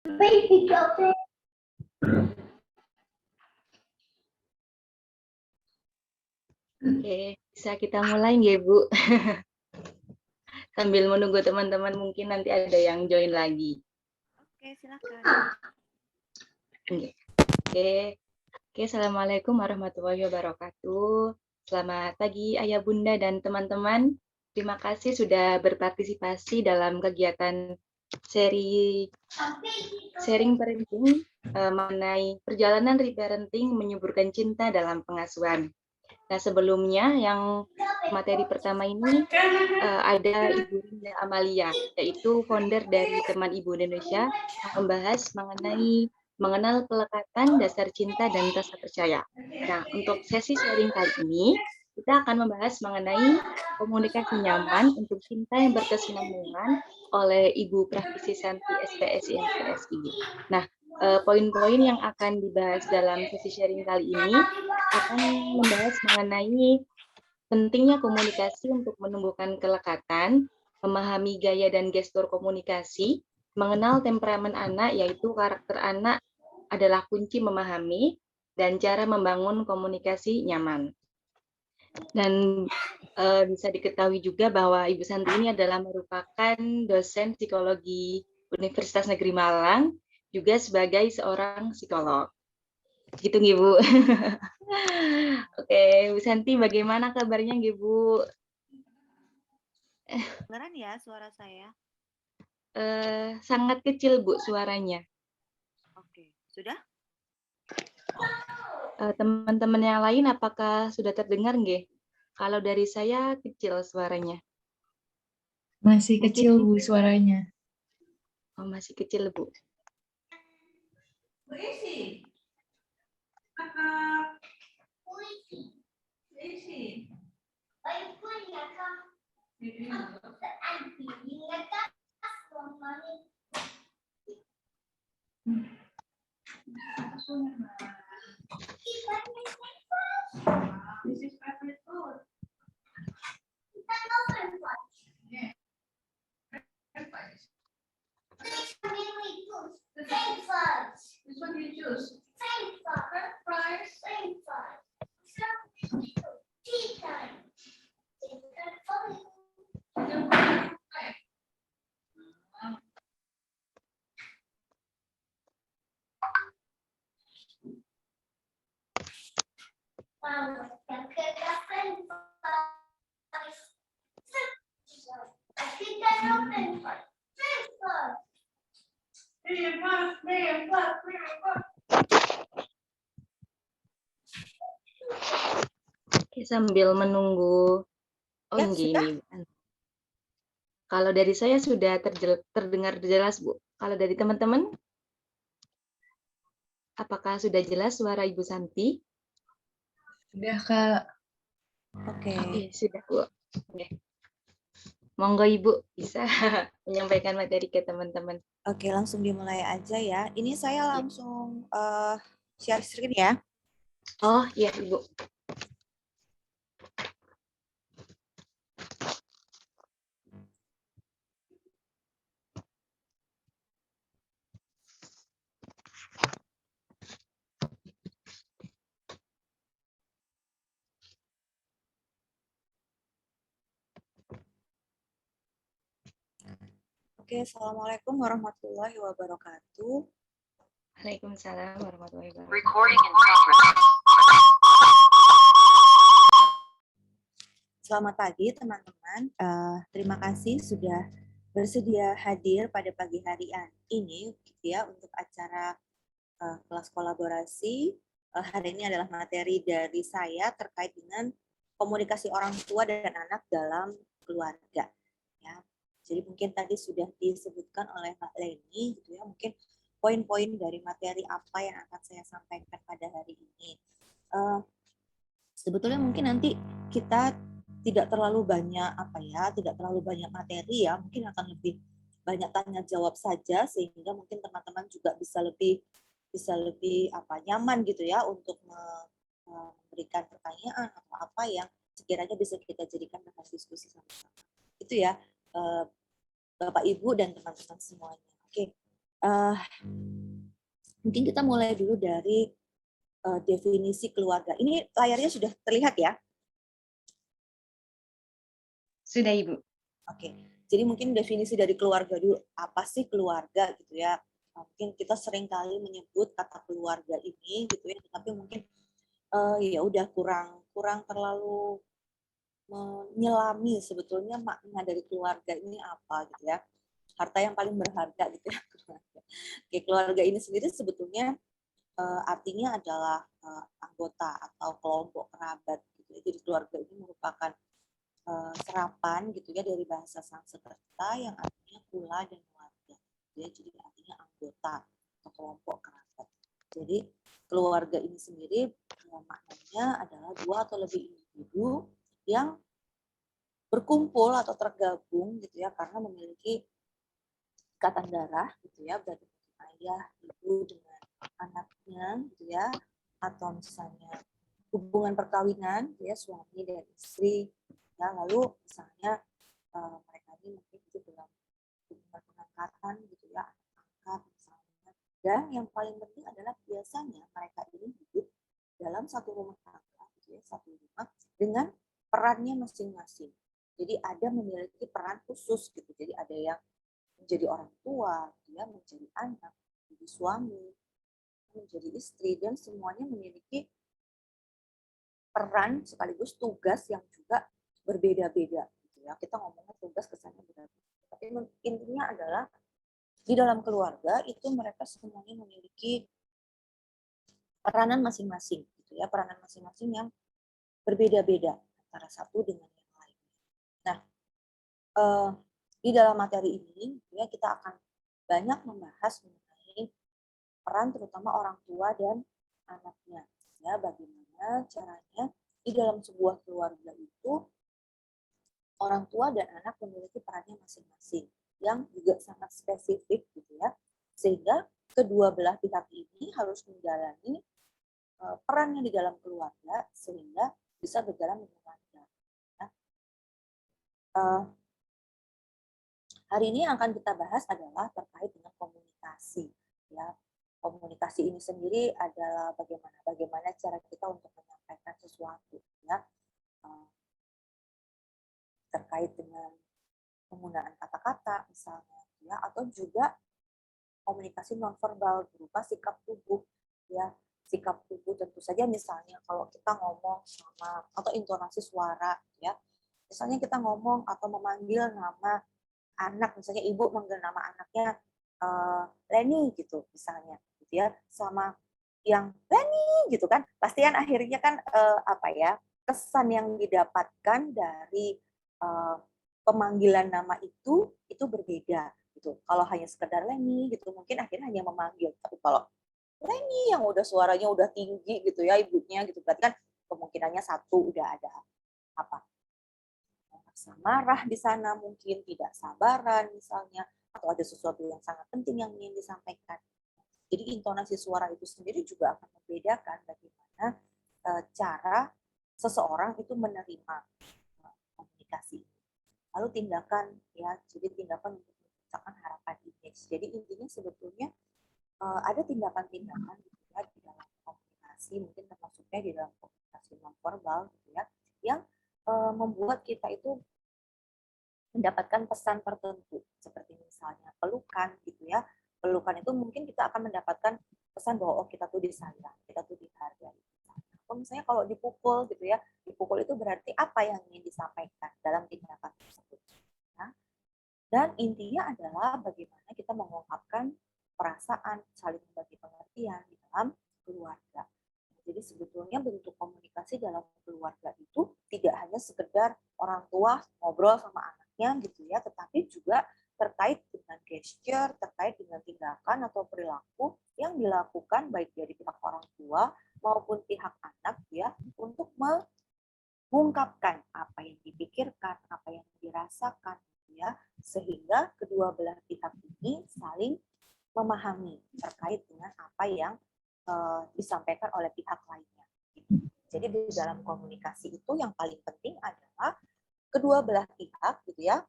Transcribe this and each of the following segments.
Oke, bisa kita mulai nggih, Bu? Sambil menunggu teman-teman mungkin nanti ada yang join lagi. Oke, silakan. Oke, Assalamualaikum warahmatullahi wabarakatuh. Selamat pagi Ayah Bunda dan teman-teman. Terima kasih sudah berpartisipasi dalam kegiatan sharing parenting mengenai perjalanan reparenting menyuburkan cinta dalam pengasuhan. Nah, sebelumnya yang materi pertama ini ada Ibu Rinda Amalia, yaitu founder dari Teman Ibu Indonesia, yang membahas mengenai mengenal pelekatan, dasar cinta, dan rasa percaya. Nah, untuk sesi sharing kali ini, kita akan membahas mengenai komunikasi nyaman untuk cinta yang berkesinambungan oleh Ibu Praktisi Santi SPSI MPSI. Nah, poin-poin yang akan dibahas dalam sesi sharing kali ini akan membahas mengenai pentingnya komunikasi untuk menumbuhkan kelekatan, memahami gaya dan gestur komunikasi, mengenal temperamen anak, yaitu karakter anak adalah kunci memahami, dan cara membangun komunikasi nyaman. Dan bisa diketahui juga bahwa Ibu Santi ini adalah merupakan dosen psikologi Universitas Negeri Malang, juga sebagai seorang psikolog. Gitu nih, Bu. Oke, Bu Santi, bagaimana kabarnya, Bu? Beneran ya suara saya? Sangat kecil, Bu, suaranya. Oke, sudah? Teman-teman yang lain apakah sudah terdengar nggih? Kalau dari saya kecil suaranya. Masih kecil, Bu, suaranya. Oh, masih kecil, Bu. Oke, sambil menunggu. Oh, Ya, ini. Kalau dari saya sudah terdengar jelas, Bu. Kalau dari teman-teman, apakah sudah jelas suara Ibu Santi? Sudah, Kak. Oke. Oke, sudah, Bu. Oke. Monggo Ibu bisa menyampaikan materi ke teman-teman. Oke, langsung dimulai aja ya. Ini saya langsung share screen ya. Oh, iya, Ibu. Oke, Assalamualaikum warahmatullahi wabarakatuh. Waalaikumsalam warahmatullahi wabarakatuh. Recording in progress. Selamat pagi teman-teman. Terima kasih sudah bersedia hadir pada pagi hari ini gitu ya untuk acara kelas kolaborasi. Hari ini adalah materi dari saya terkait dengan komunikasi orang tua dan anak dalam keluarga. Ya. Jadi mungkin tadi sudah disebutkan oleh Mbak Leni, gitu ya. Mungkin poin-poin dari materi apa yang akan saya sampaikan pada hari ini. Sebetulnya mungkin nanti kita tidak terlalu banyak tidak terlalu banyak materi ya. Mungkin akan lebih banyak tanya jawab saja sehingga mungkin teman-teman juga bisa lebih nyaman gitu ya untuk memberikan pertanyaan atau apa yang sekiranya bisa kita jadikan bahan diskusi sama-sama. Itu ya Bapak Ibu dan teman-teman semuanya. Oke. Uh, Mungkin kita mulai dulu dari definisi keluarga. Ini layarnya sudah terlihat ya? Sudah, Ibu. Oke, jadi mungkin definisi dari keluarga dulu. Apa sih keluarga gitu ya? Mungkin kita sering kali menyebut kata keluarga ini gitu ya, tapi mungkin ya udah kurang terlalu menyelami sebetulnya makna dari keluarga ini apa gitu ya. Harta yang paling berharga gitu ya. Oke, keluarga ini sendiri sebetulnya artinya adalah anggota atau kelompok kerabat gitu ya. Jadi keluarga ini merupakan serapan gitu ya dari bahasa Sanskerta yang artinya pula dan warga. Jadi artinya anggota atau kelompok kerabat. Jadi keluarga ini sendiri maknanya adalah dua atau lebih individu yang berkumpul atau tergabung gitu ya karena memiliki ikatan darah gitu ya, berarti ayah ibu dengan anaknya gitu ya, atau misalnya hubungan perkawinan gitu ya, suami dan istri ya, lalu misalnya mereka ini mungkin itu dalam hubungan pengangkatan gitu ya, anak angkat misalnya. Dan yang paling penting adalah biasanya mereka ini hidup dalam satu rumah tangga gitu ya, satu rumah dengan perannya masing-masing. Jadi ada memiliki peran khusus gitu. Jadi ada yang menjadi orang tua, dia menjadi anak, menjadi suami, menjadi istri, dan semuanya memiliki peran sekaligus tugas yang juga berbeda-beda. Gitu ya. Kita ngomongnya tugas kesannya berbeda. Tapi intinya adalah di dalam keluarga itu mereka semuanya memiliki peranan masing-masing, gitu ya, peranan masing-masing yang berbeda-beda antara satu dengan yang lain. Nah, di dalam materi ini ya kita akan banyak membahas mengenai peran terutama orang tua dan anaknya. Ya, bagaimana caranya di dalam sebuah keluarga itu orang tua dan anak memiliki perannya masing-masing yang juga sangat spesifik gitu ya. Sehingga kedua belah pihak ini harus menjalani perannya di dalam keluarga sehingga bisa berjalan dengan lancar. Ya. Hari ini yang akan kita bahas adalah terkait dengan komunikasi. Ya, komunikasi ini sendiri adalah bagaimana cara kita untuk menyampaikan sesuatu, ya, terkait dengan penggunaan kata-kata misalnya, ya, atau juga komunikasi nonverbal berupa sikap tubuh, ya, sikap tubuh tentu saja misalnya kalau kita ngomong sama atau intonasi suara, ya, misalnya kita ngomong atau memanggil nama anak, misalnya ibu manggil nama anaknya Leni gitu misalnya, gitu ya, sama yang Leni gitu kan, pasti kan akhirnya kan apa ya, kesan yang didapatkan dari pemanggilan nama itu berbeda gitu. Kalau hanya sekedar Leni gitu, mungkin akhirnya hanya memanggil. Tapi kalau Leni yang udah suaranya udah tinggi gitu ya ibunya gitu, berarti kan kemungkinannya satu udah ada apa? Rasa marah di sana, mungkin tidak sabaran misalnya, atau ada sesuatu yang sangat penting yang ingin disampaikan. Jadi intonasi suara itu sendiri juga akan membedakan bagaimana cara seseorang itu menerima komunikasi. Lalu tindakan, ya, jadi tindakan untuk menciptakan harapan image. Jadi intinya sebetulnya ada tindakan-tindakan gitu ya di dalam komunikasi, mungkin termasuknya di dalam komunikasi nonverbal gitu ya, yang membuat kita itu mendapatkan pesan tertentu seperti misalnya pelukan gitu ya. Pelukan itu mungkin kita akan mendapatkan pesan bahwa oh kita tuh disayang, kita tuh dihargai. Atau misalnya kalau dipukul gitu ya, dipukul itu berarti apa yang ingin disampaikan dalam tindakan tersebut. Nah, dan intinya adalah bagaimana kita mengungkapkan perasaan, saling berbagi pengertian di dalam keluarga. Jadi sebetulnya bentuk komunikasi dalam keluarga itu tidak hanya sekedar orang tua ngobrol sama anaknya gitu ya, tetapi juga terkait dengan gesture, terkait dengan tindakan atau perilaku yang dilakukan baik dari pihak orang tua maupun pihak anak ya untuk mengungkapkan apa yang dipikirkan, apa yang dirasakan ya, sehingga kedua belah pihak ini saling memahami terkait dengan apa yang disampaikan oleh pihak lainnya. Jadi di dalam komunikasi itu yang paling penting adalah kedua belah pihak gitu ya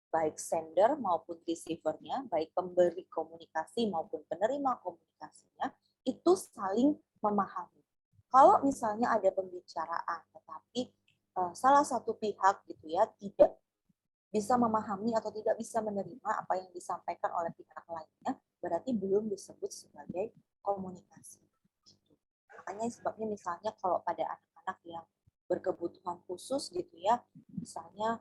baik sender maupun receiver-nya, baik pemberi komunikasi maupun penerima komunikasinya, itu saling memahami. Kalau misalnya ada pembicaraan, tetapi salah satu pihak gitu ya tidak bisa memahami atau tidak bisa menerima apa yang disampaikan oleh pihak lainnya, berarti belum disebut sebagai komunikasi. Makanya sebabnya misalnya kalau pada anak-anak yang berkebutuhan khusus gitu ya, misalnya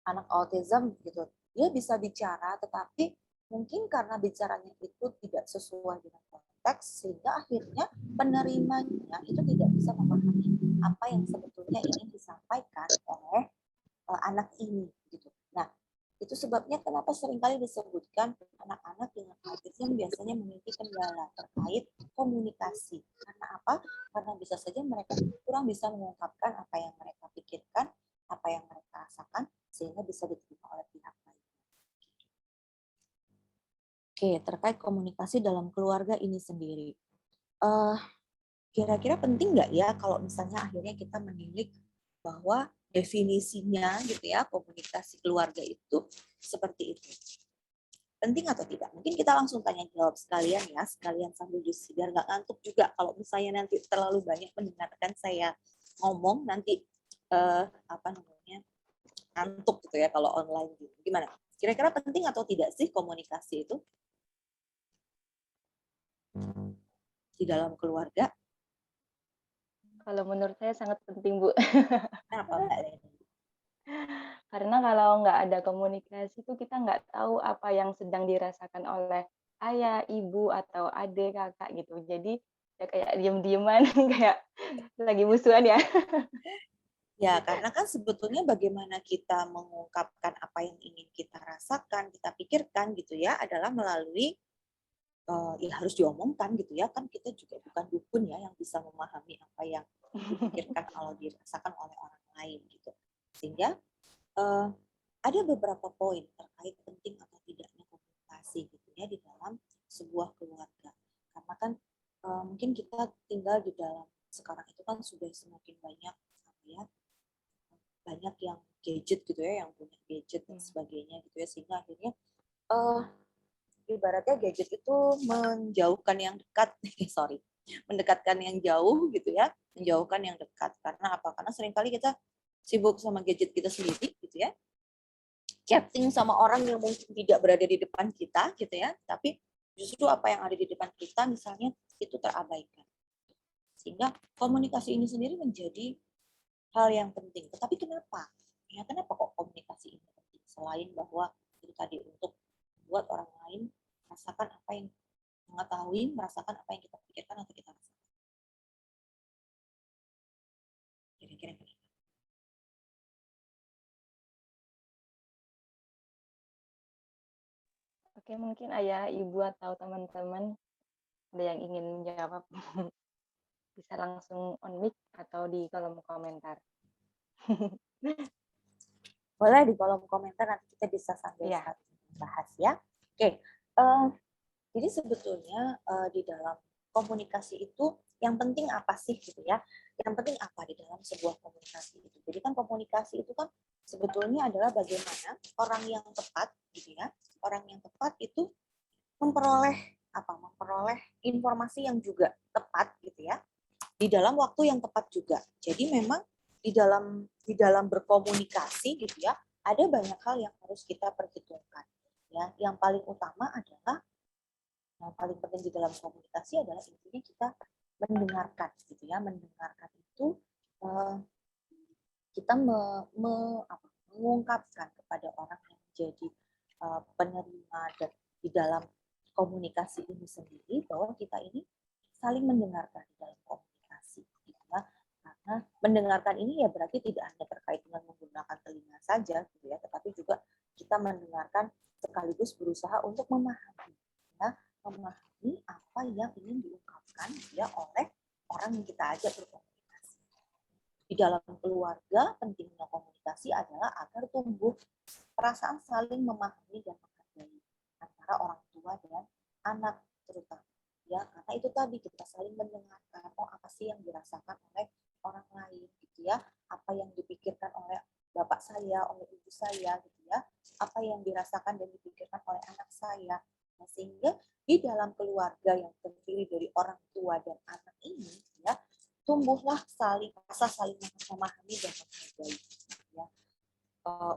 anak autism gitu, dia bisa bicara tetapi mungkin karena bicaranya itu tidak sesuai dengan konteks sehingga akhirnya penerimanya itu tidak bisa memahami apa yang sebetulnya ingin disampaikan oleh anak ini gitu. Nah, itu sebabnya kenapa seringkali disebutkan anak-anak dengan autism biasanya memiliki kendala terkait komunikasi. Karena apa? Karena bisa saja mereka kurang bisa mengungkapkan apa yang mereka pikirkan, apa yang mereka rasakan, sehingga bisa diterima oleh pihak lain. Oke, terkait komunikasi dalam keluarga ini sendiri. Kira-kira penting nggak ya kalau misalnya akhirnya kita menilik bahwa definisinya gitu ya, komunikasi keluarga itu seperti itu. Penting atau tidak? Mungkin kita langsung tanya jawab sekalian ya, sekalian sambil diskusi biar nggak ngantuk juga. Kalau misalnya nanti terlalu banyak mendengarkan saya ngomong, nanti ngantuk gitu ya kalau online gitu. Gimana? Kira-kira penting atau tidak sih komunikasi itu di dalam keluarga? Kalau menurut saya sangat penting, Bu. Kenapa Mbak Leni? Karena kalau nggak ada komunikasi itu kita nggak tahu apa yang sedang dirasakan oleh ayah, ibu, atau adik, kakak gitu. Jadi ya kayak diem-dieman, kayak lagi musuhan ya. Ya, karena kan sebetulnya bagaimana kita mengungkapkan apa yang ingin kita rasakan, kita pikirkan gitu ya, adalah melalui ya harus diomongkan gitu ya, kan kita juga bukan dukun ya yang bisa memahami apa yang dipikirkan kalau dirasakan oleh orang lain gitu. Sehingga ada beberapa poin terkait penting atau tidaknya komunikasi gitu ya di dalam sebuah keluarga. Karena kan mungkin kita tinggal di dalam sekarang itu kan sudah semakin banyak apa ya, banyak yang gadget gitu ya, yang punya gadget dan sebagainya gitu ya, sehingga akhirnya ibaratnya gadget itu menjauhkan yang dekat, sorry, mendekatkan yang jauh gitu ya, menjauhkan yang dekat. Karena apa? Karena seringkali kita sibuk sama gadget kita sendiri gitu ya, chatting sama orang yang mungkin tidak berada di depan kita gitu ya, tapi justru apa yang ada di depan kita misalnya itu terabaikan. Sehingga komunikasi ini sendiri menjadi hal yang penting. Tetapi kenapa? Ya, kenapa kok komunikasi ini penting? Selain bahwa itu tadi untuk membuat orang lain merasakan apa yang mengetahui, merasakan apa yang kita pikirkan atau kita rasakan. Kira-kira begitu. Oke, mungkin ayah, ibu, atau teman-teman ada yang ingin menjawab, bisa langsung on mic atau di kolom komentar. Boleh di kolom komentar, nanti kita bisa sambil Iya. bahas ya. Oke, jadi sebetulnya di dalam komunikasi itu yang penting apa sih gitu ya? Yang penting apa di dalam sebuah komunikasi itu? Jadi kan komunikasi itu kan sebetulnya adalah bagaimana orang yang tepat gitu ya, orang yang tepat itu memperoleh memperoleh informasi yang juga tepat gitu ya, di dalam waktu yang tepat juga. Jadi memang di dalam berkomunikasi gitu ya, ada banyak hal yang harus kita perhitungkan. Ya, yang paling utama adalah yang paling penting di dalam komunikasi adalah intinya kita mendengarkan gitu ya. Mendengarkan itu kita mengungkapkan kepada orang yang menjadi penerima dan di dalam komunikasi ini sendiri bahwa kita ini saling mendengarkan di dalam komunikasi gitu ya. Karena mendengarkan ini ya berarti tidak hanya terkait dengan menggunakan telinga saja gitu ya, tetapi juga kita mendengarkan sekaligus berusaha untuk memahami ya, memahami apa yang ingin diungkapkan ya oleh orang yang kita ajak berkomunikasi. Di dalam keluarga, pentingnya komunikasi adalah agar tumbuh perasaan saling memahami dan menghargai antara orang tua dan anak terutama. Ya, karena itu tadi kita saling mendengarkan, oh apa sih yang dirasakan oleh orang lain gitu ya, apa yang dipikirkan oleh bapak saya, oleh ibu saya, gitu ya, apa yang dirasakan dan dipikirkan oleh anak saya. Nah, sehingga di dalam keluarga yang terdiri dari orang tua dan anak ini, ya, tumbuhlah rasa saling memahami dan menghargai. Ya.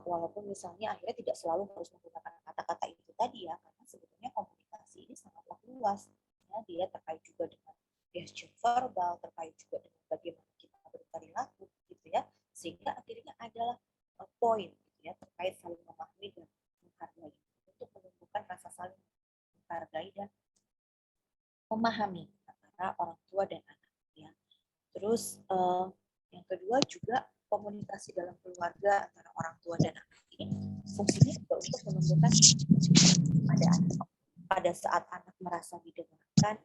Walaupun misalnya akhirnya tidak selalu harus menggunakan kata-kata itu tadi ya, karena sebetulnya komunikasi ini sangatlah luas. Ya, dia terkait juga dengan gesture verbal, terkait juga dengan bagaimana kita berperilaku, gitu ya, sehingga akhirnya adalah poin, gitu ya, terkait saling memahami dan menghargai untuk menumbuhkan rasa saling menghargai dan memahami antara orang tua dan anak. Ya. Terus yang kedua juga komunikasi dalam keluarga antara orang tua dan anak ini fungsinya juga untuk menumbuhkan pada anak. Pada saat anak merasa didengarkan,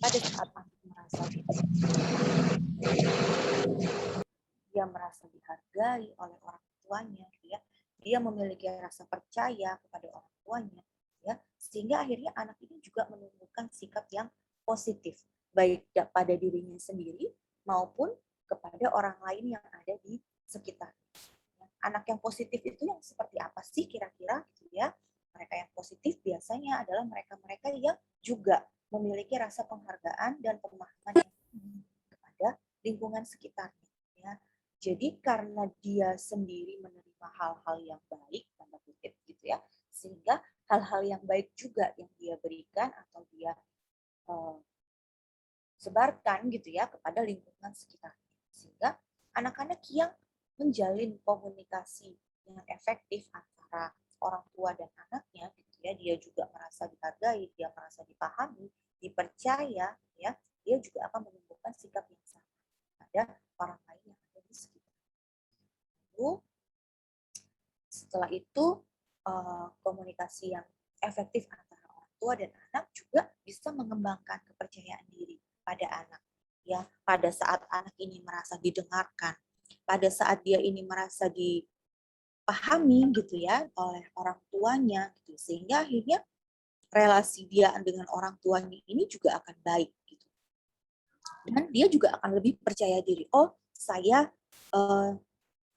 pada saat anak merasa dia merasa dihargai oleh orang tuanya, ya, dia memiliki rasa percaya kepada orang tuanya, ya, sehingga akhirnya anak ini juga menumbuhkan sikap yang positif, baik pada dirinya sendiri maupun kepada orang lain yang ada di sekitar. Anak yang positif itu yang seperti apa sih kira-kira, gitu ya? Mereka yang positif biasanya adalah mereka-mereka yang juga memiliki rasa penghargaan dan pemahaman kepada lingkungan sekitarnya. Ya. Jadi karena dia sendiri menerima hal-hal yang baik, tanda kutip gitu ya, sehingga hal-hal yang baik juga yang dia berikan atau dia sebarkan gitu ya kepada lingkungan sekitarnya. Sehingga anak-anak yang menjalin komunikasi yang efektif antara orang tua dan anaknya, gitu ya, dia juga merasa dihargai, dia merasa dipahami, dipercaya, ya, dia juga akan menumbuhkan sikap yang sama pada orang lain yang ada di sekitar. Lalu setelah itu komunikasi yang efektif antara orang tua dan anak juga bisa mengembangkan kepercayaan diri pada anak. Ya, pada saat anak ini merasa didengarkan, pada saat dia ini merasa dipahami gitu ya oleh orang tuanya, gitu, sehingga akhirnya relasi dia dengan orang tuanya ini juga akan baik gitu. Dan dia juga akan lebih percaya diri. Oh, saya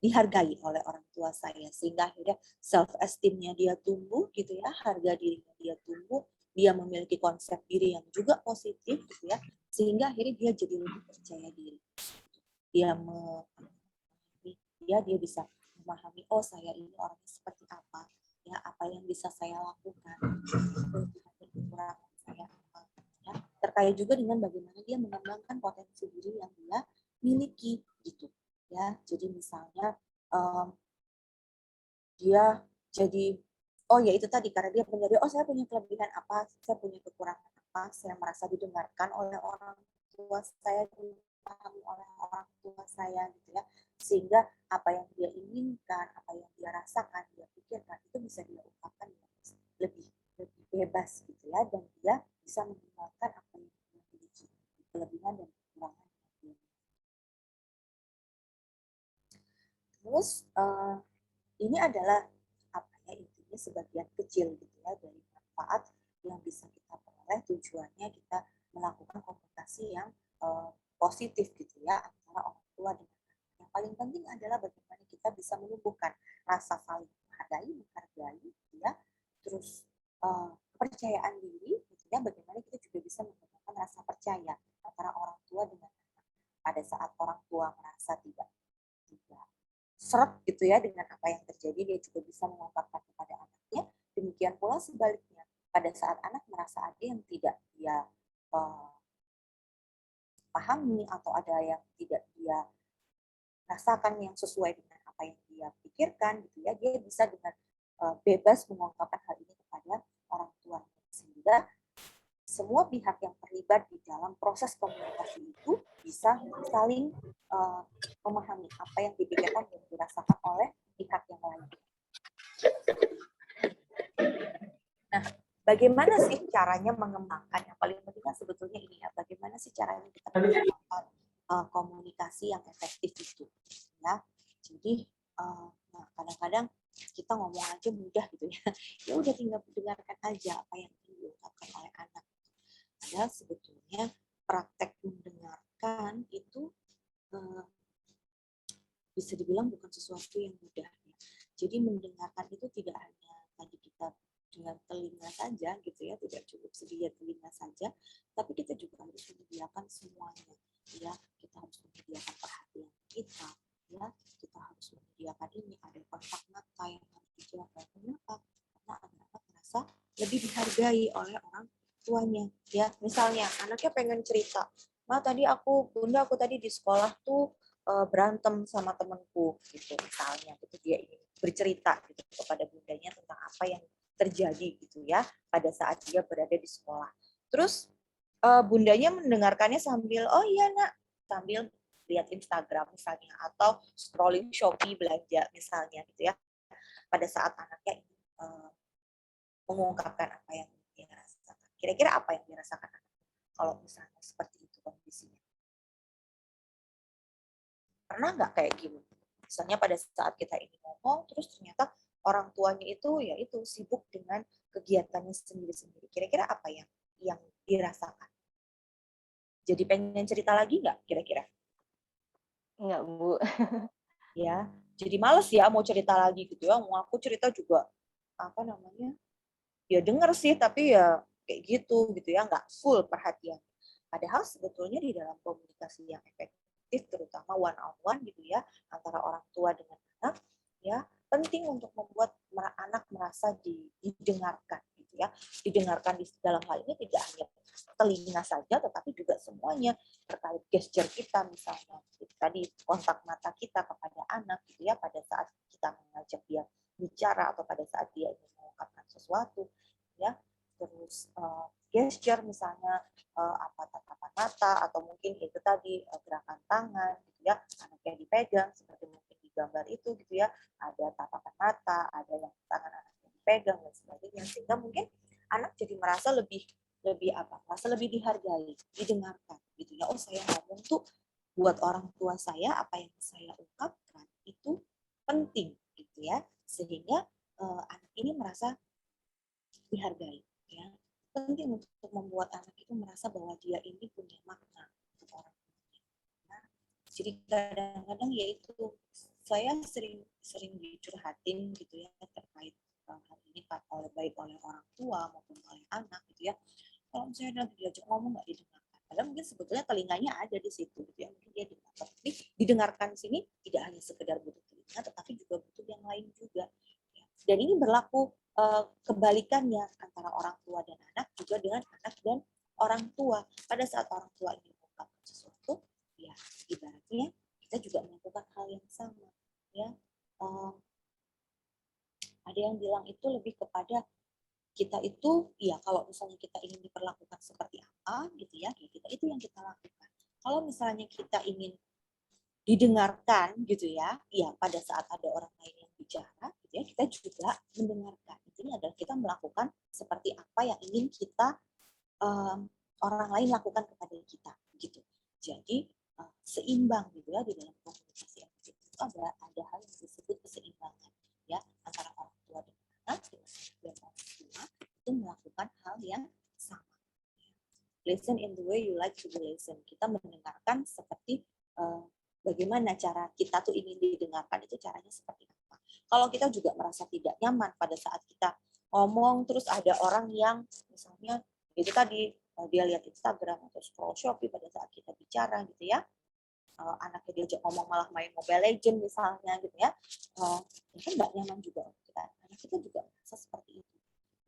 dihargai oleh orang tua saya, sehingga akhirnya self esteem-nya dia tumbuh gitu ya, harga dirinya dia tumbuh, dia memiliki konsep diri yang juga positif gitu ya, sehingga akhirnya dia jadi lebih percaya diri. Dia bisa memahami, oh saya ini orangnya seperti apa, ya, apa yang bisa saya lakukan, kekurangan saya apa, ya, terkait juga dengan bagaimana dia mengembangkan potensi diri yang dia miliki gitu. Ya, jadi misalnya dia jadi ya itu tadi, karena dia menyadari oh saya punya kelebihan apa, saya punya kekurangan apa, saya merasa didengarkan oleh orang tua saya, dipahami oleh orang tua saya gitu ya, sehingga apa yang dia inginkan, apa yang dia rasakan, dia pikirkan itu bisa dia ungkapkan lebih bebas gitu ya, dan dia bisa mengembangkan apa yang dia miliki, kelebihan dan kekurangan. Terus ini adalah apa ya, intinya sebagian kecil gitu ya dari manfaat yang bisa kita peroleh, tujuannya kita melakukan komunikasi yang positif gitu ya antara orang tua dan anak. Yang paling penting adalah bagaimana kita bisa menumbuhkan rasa saling menghargai gitu ya, terus kepercayaan diri gitu ya, bagaimana kita juga bisa menggunakan rasa percaya antara orang tua dengan anak. Pada saat orang tua merasa tidak seret gitu ya dengan apa yang terjadi, dia juga bisa mengungkapkan kepada anaknya. Demikian pula sebaliknya, pada saat anak merasa ada yang tidak dia pahami atau ada yang tidak dia rasakan yang sesuai dengan apa yang dia pikirkan gitu ya, dia bisa dengan bebas mengungkapkan hal ini kepada orang tua, sehingga semua pihak yang terlibat di dalam proses komunikasi itu bisa saling memahami apa yang dipikirkan dan dirasakan oleh pihak yang lain. Nah, bagaimana sih caranya mengembangkan? Yang paling penting kan sebetulnya ini ya, bagaimana sih caranya kita mengembangkan komunikasi yang efektif itu? Ya, jadi nah, kadang-kadang kita ngomong aja mudah gitu ya. Ya udah tinggal mendengarkan aja apa yang diungkapkan oleh anak. Padahal sebetulnya praktek mendengarkan itu bisa dibilang bukan sesuatu yang mudah. Jadi mendengarkan itu tidak hanya tadi kita dengan telinga saja gitu ya, tidak cukup sedia telinga saja, tapi kita juga harus menyediakan semuanya. Ya, kita harus menyediakan perhatian kita, ya, kita harus menyediakan ini, ada kontak mata yang harus dijaga. Kenapa? Karena anak-anak merasa lebih dihargai oleh orang tuanya. Ya, misalnya anaknya pengen cerita, Bunda aku tadi di sekolah tuh berantem sama temanku gitu misalnya, itu dia ingin bercerita gitu kepada bundanya tentang apa yang terjadi gitu ya pada saat dia berada di sekolah. Terus bundanya mendengarkannya sambil oh iya nak, sambil lihat Instagram misalnya atau scrolling Shopee belanja misalnya gitu ya. Pada saat anaknya mengungkapkan apa yang dia rasakan. Kira-kira apa yang dirasakan anak kalau misalnya seperti itu kondisinya? Pernah nggak kayak gini? Misalnya pada saat kita ini ngomong, terus ternyata orang tuanya itu ya itu sibuk dengan kegiatannya sendiri-sendiri. Kira-kira apa yang dirasakan? Jadi pengen cerita lagi nggak kira-kira? Enggak, Bu. Ya, jadi males ya mau cerita lagi gitu ya. Mau aku cerita juga apa namanya? Ya denger sih, tapi ya kayak gitu ya, nggak full perhatian. Padahal sebetulnya di dalam komunikasi yang efektif, terutama one on one gitu ya, antara orang tua dengan anak, ya penting untuk membuat anak merasa didengarkan gitu ya. Didengarkan di dalam hal ini tidak hanya telinga saja, tetapi juga semuanya terkait gesture kita misalnya. Tadi kontak mata kita kepada anak gitu ya, pada saat kita mengajak dia bicara atau pada saat dia ingin mengungkapkan sesuatu ya, terus gesture misalnya apa tatapan mata atau mungkin itu tadi gerakan tangan gitu ya, anaknya dipegang seperti mungkin di gambar itu gitu ya, ada tatapan mata, ada yang tangan anaknya dipegang dan sebagainya, sehingga mungkin anak jadi merasa lebih merasa lebih dihargai, didengarkan gitu ya. Oh saya ngomong tuh buat orang tua saya, apa yang saya ungkapkan itu penting gitu ya, sehingga anak ini merasa dihargai ya. Penting untuk membuat anak itu merasa bahwa dia ini punya makna untuk orang tuanya. Nah, jadi kadang-kadang ya itu saya sering dicurhatin gitu ya terkait hal ini oleh baik oleh orang tua maupun oleh anak gitu ya. Kalau misalnya lagi diajak ngomong nggak didengarkan, padahal mungkin sebetulnya telinganya ada di situ gitu ya, mungkin dia dengarkan. Tapi didengarkan sini tidak hanya sekedar butuh telinga, tetapi juga butuh yang lain juga. Dan ini berlaku kebalikannya antara orang tua dan anak, juga dengan anak dan orang tua. Pada saat orang tua ingin mengungkapkan sesuatu, ya ibaratnya kita juga melakukan hal yang sama. Ya, ada yang bilang itu lebih kepada kita itu, ya kalau misalnya kita ingin diperlakukan seperti apa gitu ya kita itu yang kita lakukan. Kalau misalnya kita ingin didengarkan gitu ya, ya pada saat ada orang lain yang bicara, gitu ya, kita juga mendengarkan. Intinya adalah kita melakukan seperti apa yang ingin kita orang lain lakukan kepada kita, gitu. Jadi seimbang gitu ya di dalam komunikasi itu ada hal yang disebut keseimbangan ya antara orang tua dan anak, dan orang tua itu melakukan hal yang sama. Listen in the way you like to be listened. Kita mendengarkan seperti bagaimana cara kita tuh ingin didengarkan, itu caranya seperti apa. Kalau kita juga merasa tidak nyaman pada saat kita ngomong, terus ada orang yang misalnya itu tadi dia lihat Instagram atau scroll Shopee pada saat kita bicara gitu ya, anaknya diajak ngomong malah main Mobile Legends misalnya gitu ya, kan nggak nyaman juga untuk kita. Anak kita juga merasa seperti itu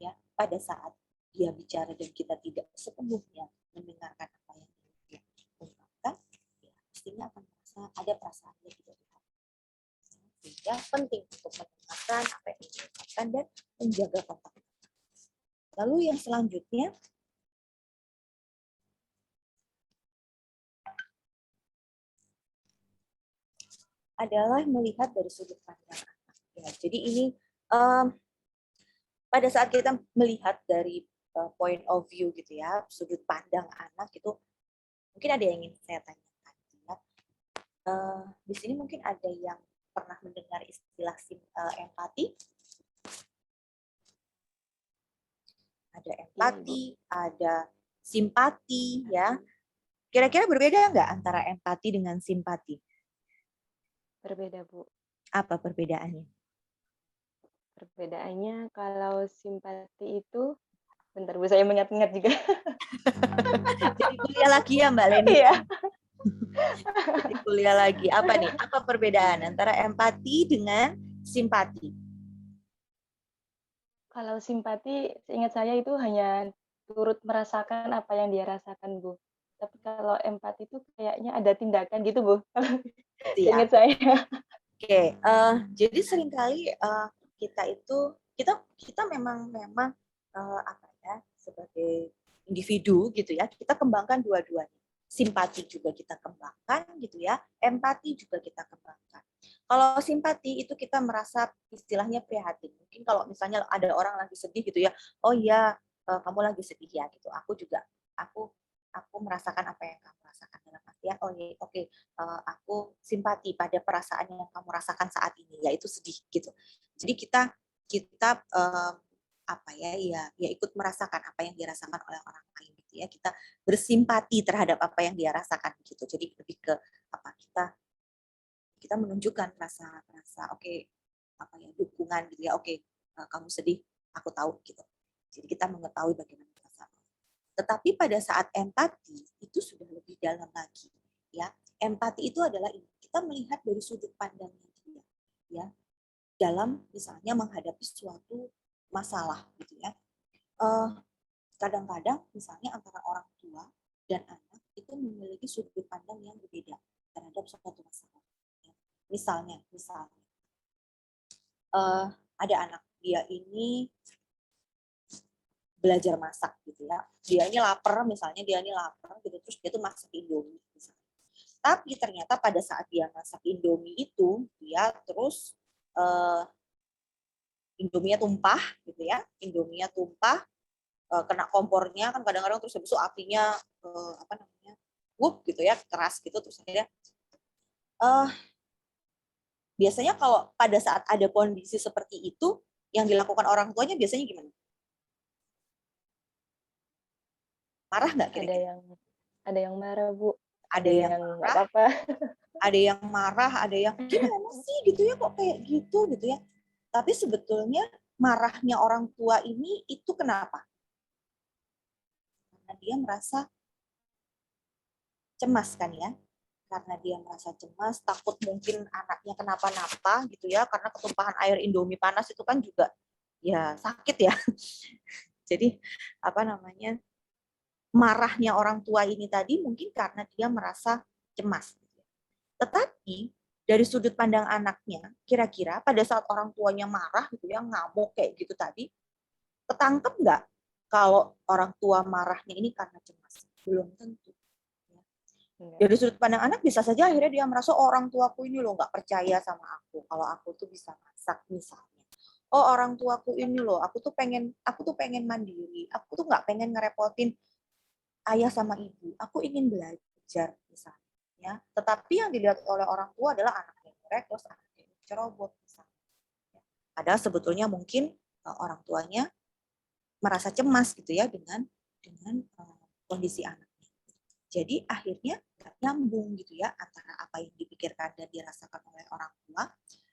ya pada saat dia bicara dan kita tidak sepenuhnya mendengarkan apa yang dia ungkapkan, ya pastinya akan merasa ada perasaan yang tidak dihargai. Sehingga penting untuk mendengarkan apa yang diungkapkan dan menjaga kontak. Lalu yang selanjutnya adalah melihat dari sudut pandang anak. Ya, jadi ini pada saat kita melihat dari point of view gitu ya, sudut pandang anak itu mungkin ada yang ingin saya tanyakan. Ya. Di sini mungkin ada yang pernah mendengar istilah empati. Ada empati, ada simpati, ya. Kira-kira berbeda nggak antara empati dengan simpati? Berbeda, Bu. Apa perbedaannya? Perbedaannya kalau simpati itu, bentar Bu, saya mengingat-ingat juga. Jadi kuliah lagi ya Mbak Leni? Iya. Jadi kuliah lagi. Apa nih? Apa perbedaan antara empati dengan simpati? Kalau simpati, seingat saya itu hanya turut merasakan apa yang dia rasakan, Bu. Tapi kalau empati itu kayaknya ada tindakan gitu, Bu, Siap. seingat saya. Oke, jadi seringkali kita itu kita memang apa ya, sebagai individu gitu ya, kita kembangkan dua-duanya. Simpati juga kita kembangkan gitu ya, empati juga kita kembangkan. Kalau simpati itu kita merasa istilahnya prihatin. Mungkin kalau misalnya ada orang lagi sedih gitu ya, oh iya kamu lagi sedih ya gitu. Aku merasakan apa yang kamu rasakan, dalam artian oh iya oke, aku simpati pada perasaan yang kamu rasakan saat ini, yaitu sedih gitu. Jadi kita kita apa ya, ya ikut merasakan apa yang dirasakan oleh orang lain gitu ya. Kita bersimpati terhadap apa yang dia rasakan gitu. Jadi lebih ke apa, kita menunjukkan rasa oke, apa ya, dukungan gitu ya. Oke, kamu sedih, aku tahu gitu. Jadi kita mengetahui bagaimana perasaan. Tetapi pada saat empati itu sudah lebih dalam lagi ya. Empati itu adalah kita melihat dari sudut pandangnya dia ya, dalam misalnya menghadapi suatu masalah gitu ya. Kadang-kadang misalnya antara orang tua dan anak itu memiliki sudut pandang yang berbeda terhadap suatu masalah. Misalnya ada anak, dia ini belajar masak gitu ya. Dia ini lapar gitu, terus dia tuh masak Indomie misalnya. Tapi ternyata pada saat dia masak Indomie itu, dia terus Indominya tumpah gitu ya. Indominya tumpah, kena kompornya kan kadang-kadang, terus habis itu apinya apa namanya? Wup gitu ya, keras gitu, terus akhirnya biasanya kalau pada saat ada kondisi seperti itu, yang dilakukan orang tuanya biasanya gimana? Marah nggak kira-kira? Ada yang marah, Bu. Ada yang nggak marah, apa-apa. ada yang marah, ada yang gimana sih gitu ya, kok kayak gitu ya. Tapi sebetulnya marahnya orang tua ini itu kenapa? Karena dia merasa cemas kan ya. Karena dia merasa cemas, takut mungkin anaknya kenapa-napa gitu ya, karena ketumpahan air Indomie panas itu kan juga ya sakit ya. Jadi apa namanya, marahnya orang tua ini tadi mungkin karena dia merasa cemas. Tetapi dari sudut pandang anaknya, kira-kira pada saat orang tuanya marah gitu ya, ngamuk kayak gitu tadi, ketangkep nggak kalau orang tua marahnya ini karena cemas? Belum tentu. Dari sudut pandang anak bisa saja akhirnya dia merasa orang tuaku ini loh nggak percaya sama aku kalau aku tuh bisa masak misalnya. Oh orang tuaku ini loh, aku tuh pengen mandiri, aku tuh nggak pengen ngerepotin ayah sama ibu, aku ingin belajar misalnya. Ya. Tetapi yang dilihat oleh orang tua adalah anaknya terus anaknya cerobot misalnya. Padahal sebetulnya mungkin orang tuanya merasa cemas gitu ya dengan kondisi anak. Jadi akhirnya nggak nyambung gitu ya antara apa yang dipikirkan dan dirasakan oleh orang tua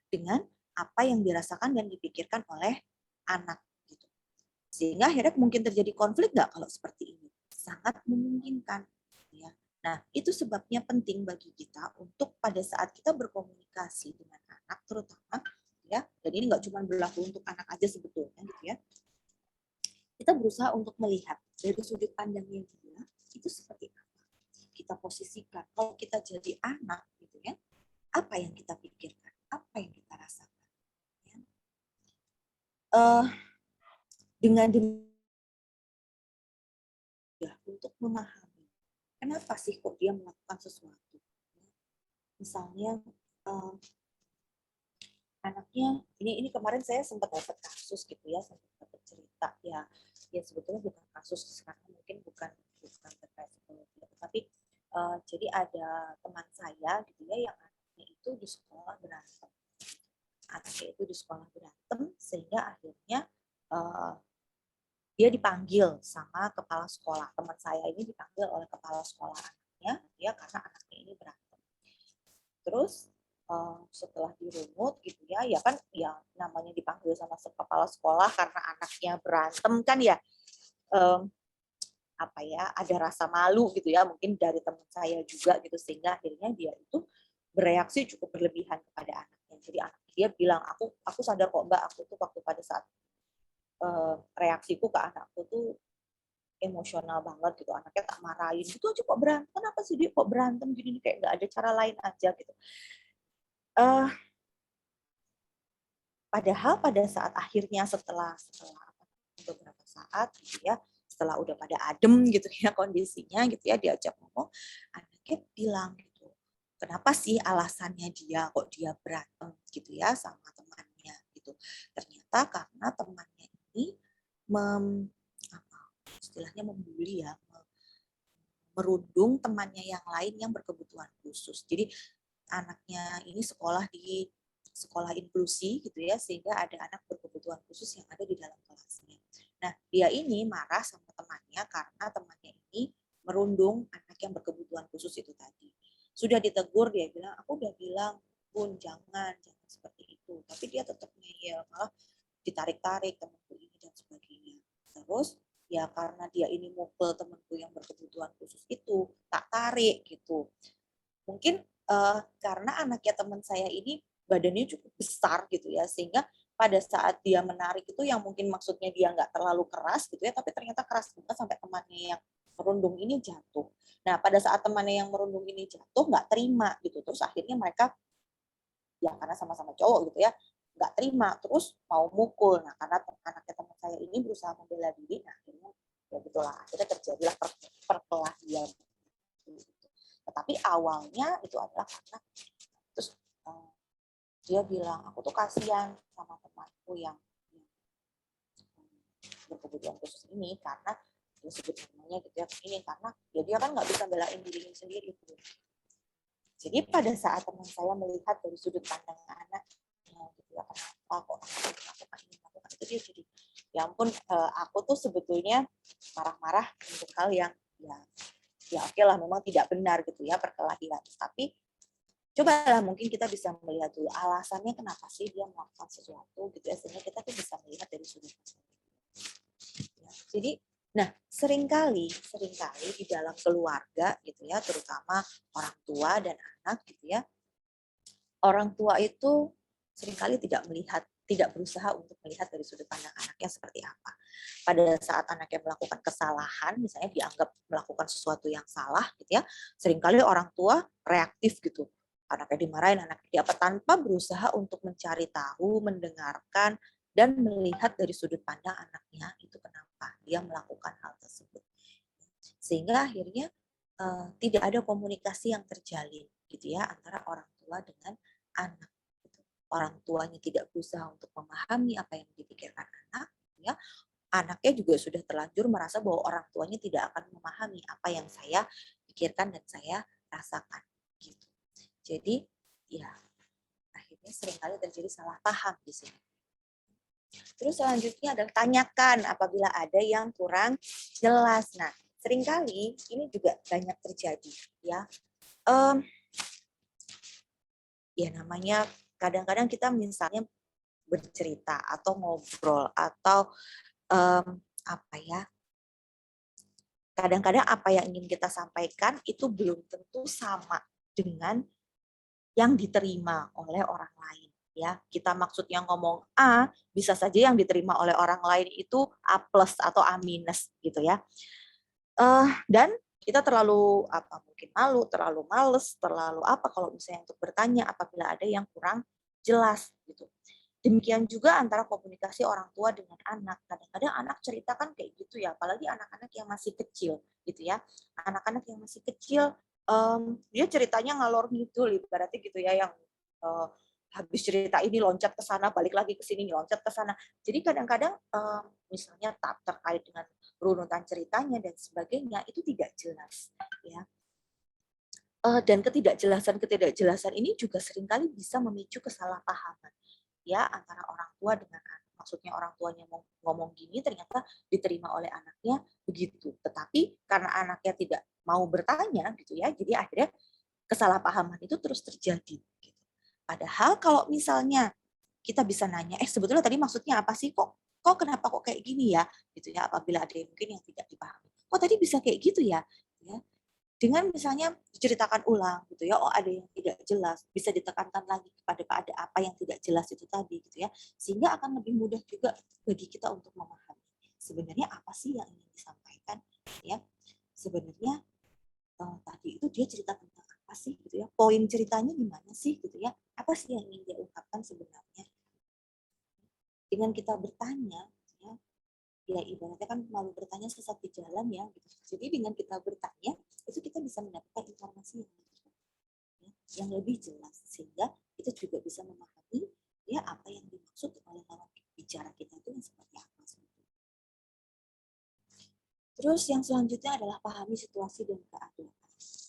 dengan apa yang dirasakan dan dipikirkan oleh anak gitu. Sehingga akhirnya mungkin terjadi konflik nggak kalau seperti ini? Sangat memungkinkan. Ya. Nah itu sebabnya penting bagi kita untuk pada saat kita berkomunikasi dengan anak terutama ya, dan ini nggak cuma berlaku untuk anak aja sebetulnya gitu ya. Kita berusaha untuk melihat dari sudut pandangnya dia itu seperti apa. Kita posisikan kalau kita jadi anak gitu ya, apa yang kita pikirkan, apa yang kita rasakan ya. Dengan ya, untuk memahami kenapa sih kok dia melakukan sesuatu. Misalnya anaknya ini kemarin saya sempat dapat kasus gitu ya, sempat dapat cerita ya sebetulnya bukan kasus karena mungkin bukan terkait psikologi, tapi jadi ada teman saya gitu ya yang anaknya itu di sekolah berantem sehingga akhirnya dia dipanggil sama kepala sekolah. Teman saya ini dipanggil oleh kepala sekolah anaknya ya karena anaknya ini berantem. Terus setelah dirunut gitu ya, ya kan ya namanya dipanggil sama kepala sekolah karena anaknya berantem kan ya, apa ya, ada rasa malu gitu ya, mungkin dari teman saya juga gitu, sehingga akhirnya dia itu bereaksi cukup berlebihan kepada anaknya. Jadi dia bilang, aku sadar kok Mbak, aku tuh waktu pada saat reaksiku ke anakku tuh emosional banget gitu, anaknya tak marahin gitu aja kok berantem, kenapa sih dia kok berantem gini, kayak nggak ada cara lain aja gitu. Padahal pada saat akhirnya setelah beberapa saat gitu ya, setelah udah pada adem gitu ya kondisinya gitu ya, diajak ngomong, anaknya bilang gitu, kenapa sih alasannya dia berantem gitu ya sama temannya gitu. Ternyata karena temannya ini istilahnya membuli ya, merundung temannya yang lain yang berkebutuhan khusus. Jadi anaknya ini sekolah di sekolah inklusi gitu ya, sehingga ada anak berkebutuhan khusus yang ada di dalam kelasnya. Nah, dia ini marah sama temannya karena temannya ini merundung anak yang berkebutuhan khusus itu tadi. Sudah ditegur, dia bilang, aku udah bilang, Bun, jangan seperti itu. Tapi dia tetap ngeyel, malah ditarik-tarik temanku ini dan sebagainya. Terus ya karena dia ini mukul temanku yang berkebutuhan khusus itu, tak tarik gitu. Mungkin karena anaknya teman saya ini badannya cukup besar gitu ya, sehingga pada saat dia menarik itu yang mungkin maksudnya dia nggak terlalu keras gitu ya, tapi ternyata keras banget sampai temannya yang merundung ini jatuh. Nah, pada saat temannya yang merundung ini jatuh nggak terima gitu, terus akhirnya mereka ya karena sama-sama cowok gitu ya, nggak terima, terus mau mukul. Nah, karena anaknya teman saya ini berusaha membela diri, nah akhirnya ya gitulah, akhirnya terjadilah perkelahian. Tetapi awalnya itu adalah karena terus dia bilang, aku tuh kasihan sama temanku yang berkebutuhan khusus ini karena dia sebut namanya gitu ya, ini karena ya dia kan nggak bisa belain dirinya sendiri gitu. Jadi pada saat teman saya melihat dari sudut pandang anak, gitu ya, kenapa kok melakukan ini, melakukan itu, dia jadi, ya ampun, aku tuh sebetulnya marah-marah untuk hal yang ya oke lah, memang tidak benar gitu ya, perkelahian. Tapi cobalah mungkin kita bisa melihat dulu alasannya kenapa sih dia melakukan sesuatu gitu ya, sehingga kita tuh bisa melihat dari sudut pandang. Ya, jadi nah, seringkali di dalam keluarga gitu ya, terutama orang tua dan anak gitu ya, orang tua itu seringkali tidak berusaha untuk melihat dari sudut pandang anaknya seperti apa. Pada saat anaknya melakukan kesalahan, misalnya dianggap melakukan sesuatu yang salah gitu ya, seringkali orang tua reaktif gitu. Anaknya dimarahin, anaknya apa, tanpa berusaha untuk mencari tahu, mendengarkan, dan melihat dari sudut pandang anaknya itu kenapa dia melakukan hal tersebut. Sehingga akhirnya tidak ada komunikasi yang terjalin gitu ya antara orang tua dengan anak. Gitu. Orang tuanya tidak berusaha untuk memahami apa yang dipikirkan anak, ya. Anaknya juga sudah terlanjur merasa bahwa orang tuanya tidak akan memahami apa yang saya pikirkan dan saya rasakan. Gitu. Jadi ya akhirnya seringkali terjadi salah paham di sini. Terus selanjutnya adalah tanyakan apabila ada yang kurang jelas. Nah, seringkali ini juga banyak terjadi ya. Ya namanya kadang-kadang kita misalnya bercerita atau ngobrol atau apa ya, kadang-kadang apa yang ingin kita sampaikan itu belum tentu sama dengan yang diterima oleh orang lain ya. Kita maksudnya ngomong A, bisa saja yang diterima oleh orang lain itu A+ atau A- gitu ya. Dan kita terlalu mungkin malu, terlalu males, terlalu kalau misalnya untuk bertanya apabila ada yang kurang jelas gitu. Demikian juga antara komunikasi orang tua dengan anak. Kadang-kadang anak cerita kan kayak gitu ya, apalagi anak-anak yang masih kecil gitu ya. Anak-anak yang masih kecil dia ceritanya ngalor ngidul ibaratnya gitu ya, yang habis cerita ini loncat ke sana, balik lagi ke sini, loncat ke sana. Jadi kadang-kadang misalnya terkait dengan runutan ceritanya dan sebagainya itu tidak jelas ya. Dan ketidakjelasan ini juga seringkali bisa memicu kesalahpahaman ya antara orang tua dengan anak. Maksudnya orang tuanya mau ngomong gini, ternyata diterima oleh anaknya begitu. Tetapi karena anaknya tidak mau bertanya gitu ya, jadi akhirnya kesalahpahaman itu terus terjadi. Gitu. Padahal kalau misalnya kita bisa nanya, sebetulnya tadi maksudnya apa sih, kok kenapa kok kayak gini ya, gitu ya, apabila ada yang mungkin yang tidak dipahami. Kok tadi bisa kayak gitu ya? Ya, dengan misalnya diceritakan ulang gitu ya, ada yang tidak jelas, bisa ditekankan lagi kepada ada apa yang tidak jelas itu tadi gitu ya, sehingga akan lebih mudah juga bagi kita untuk memahami sebenarnya apa sih yang ingin disampaikan ya. Sebenarnya tadi itu dia cerita tentang apa sih gitu ya, poin ceritanya gimana sih gitu ya, apa sih yang ingin dia ungkapkan sebenarnya. Dengan kita bertanya ya ibaratnya kan malu bertanya sesat di jalan ya gitu. Jadi dengan kita bertanya itu kita bisa mendapatkan informasi yang lebih jelas, sehingga kita juga bisa memahami ya apa yang dimaksud oleh lawan bicara kita itu yang seperti apa. Terus yang selanjutnya adalah pahami situasi dan keadaan,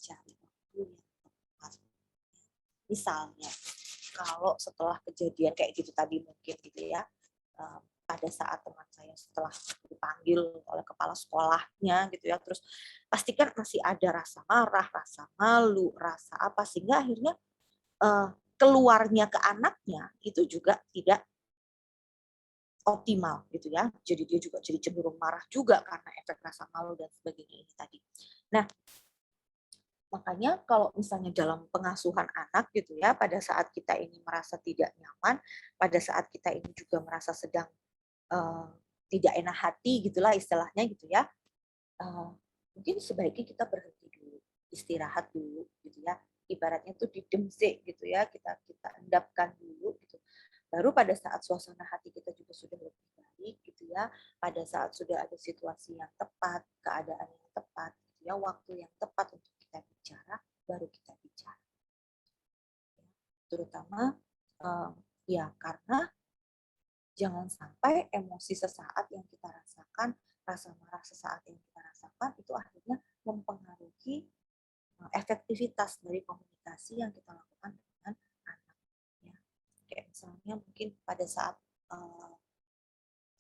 cari waktu yang tepat. Misalnya kalau setelah kejadian kayak gitu tadi mungkin gitu ya, pada saat teman saya setelah dipanggil oleh kepala sekolahnya gitu ya, terus pastikan masih ada rasa marah, rasa malu, rasa apa, sehingga akhirnya keluarnya ke anaknya itu juga tidak optimal gitu ya. Jadi dia juga jadi cenderung marah juga karena efek rasa malu dan sebagainya ini tadi. Nah, makanya kalau misalnya dalam pengasuhan anak gitu ya, pada saat kita ini merasa tidak nyaman, pada saat kita ini juga merasa sedang tidak enak hati gitulah istilahnya gitu ya, mungkin sebaiknya kita berhenti dulu, istirahat dulu gitu ya, ibaratnya tuh didemsik gitu ya, kita endapkan dulu gitu, baru pada saat suasana hati kita juga sudah lebih baik gitu ya, pada saat sudah ada situasi yang tepat, keadaan yang tepat gitu ya, waktu yang tepat untuk kita bicara, baru kita bicara. Terutama ya karena jangan sampai emosi sesaat yang kita rasakan, rasa marah sesaat yang kita rasakan itu akhirnya mempengaruhi efektivitas dari komunikasi yang kita lakukan dengan anak. Ya. Kayak misalnya mungkin pada saat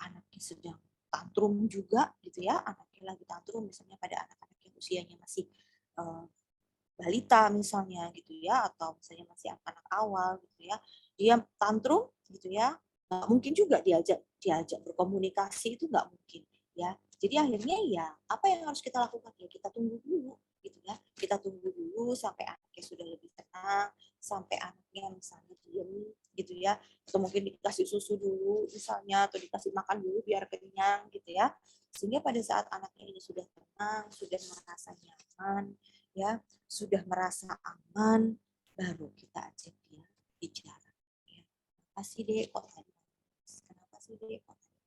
anaknya sedang tantrum juga gitu ya, anaknya lagi tantrum misalnya pada anak-anak yang usianya masih balita misalnya gitu ya, atau misalnya masih anak-anak awal gitu ya, dia tantrum gitu ya, nggak mungkin juga diajak berkomunikasi, itu nggak mungkin ya. Jadi akhirnya ya apa yang harus kita lakukan ya kita tunggu dulu gitu ya, kita tunggu dulu sampai anaknya sudah lebih tenang, sampai anaknya misalnya diem gitu ya, atau mungkin dikasih susu dulu misalnya, atau dikasih makan dulu biar kenyang gitu ya, sehingga pada saat anaknya ini sudah tenang, sudah merasa nyaman ya, sudah merasa aman, baru kita ajak dia bicara. Ya. Kenapa sih Dek kok tadi? Kenapa sih Dek kok tadi?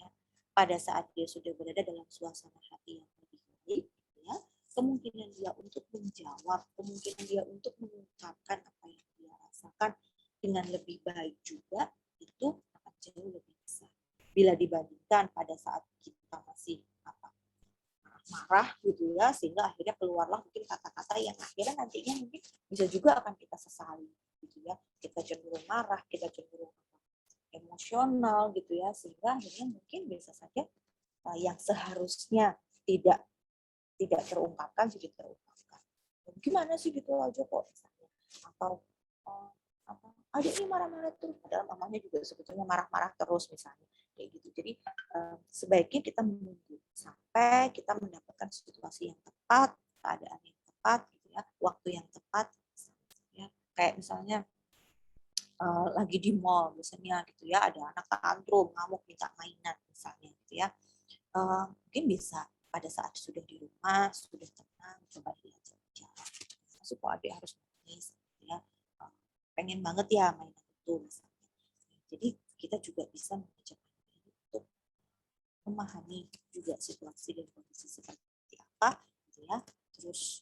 Ya. Pada saat dia sudah berada dalam suasana hati yang lebih baik, ya, kemungkinan dia untuk menjawab, kemungkinan dia untuk mengungkapkan apa yang dia rasakan dengan lebih baik juga, itu akan jauh lebih besar. Bila dibandingkan pada saat kita masih marah gitu ya, sehingga akhirnya keluarlah mungkin kata-kata yang akhirnya nantinya mungkin bisa juga akan kita sesali gitu ya, kita cenderung marah, kita cenderung emosional gitu ya, sehingga akhirnya mungkin bisa saja yang seharusnya tidak terungkapkan jadi terungkapkan. Gimana sih gitu aja kok misalnya, atau adiknya marah-marah terus, padahal mamanya juga sebetulnya marah-marah terus misalnya kayak gitu. Jadi sebaiknya kita menunggu sampai kita mendapatkan situasi yang tepat, keadaan yang tepat gitu ya, waktu yang tepat ya. Kayak misalnya lagi di mall misalnya gitu ya, ada anak tantrum ngamuk minta mainan misalnya gitu ya, mungkin bisa pada saat sudah di rumah sudah tenang, coba diajak bicara, masuk kok adik harus nangis gitu ya, pengen banget ya mainan itu misalnya. Jadi kita juga bisa mengajak untuk memahami juga situasi dan kondisi seperti apa gitu ya, terus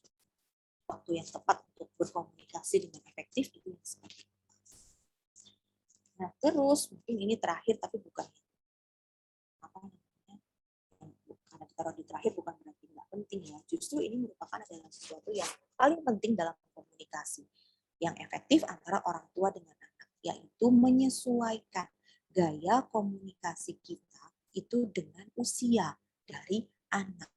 waktu yang tepat untuk berkomunikasi dengan efektif itu yang seperti apa. Nah terus mungkin ini terakhir tapi bukan apa namanya, karena ditaruh di terakhir bukan berarti nggak penting ya, justru ini merupakan adalah sesuatu yang paling penting dalam komunikasi yang efektif antara orang tua dengan anak, yaitu menyesuaikan gaya komunikasi kita itu dengan usia dari anak.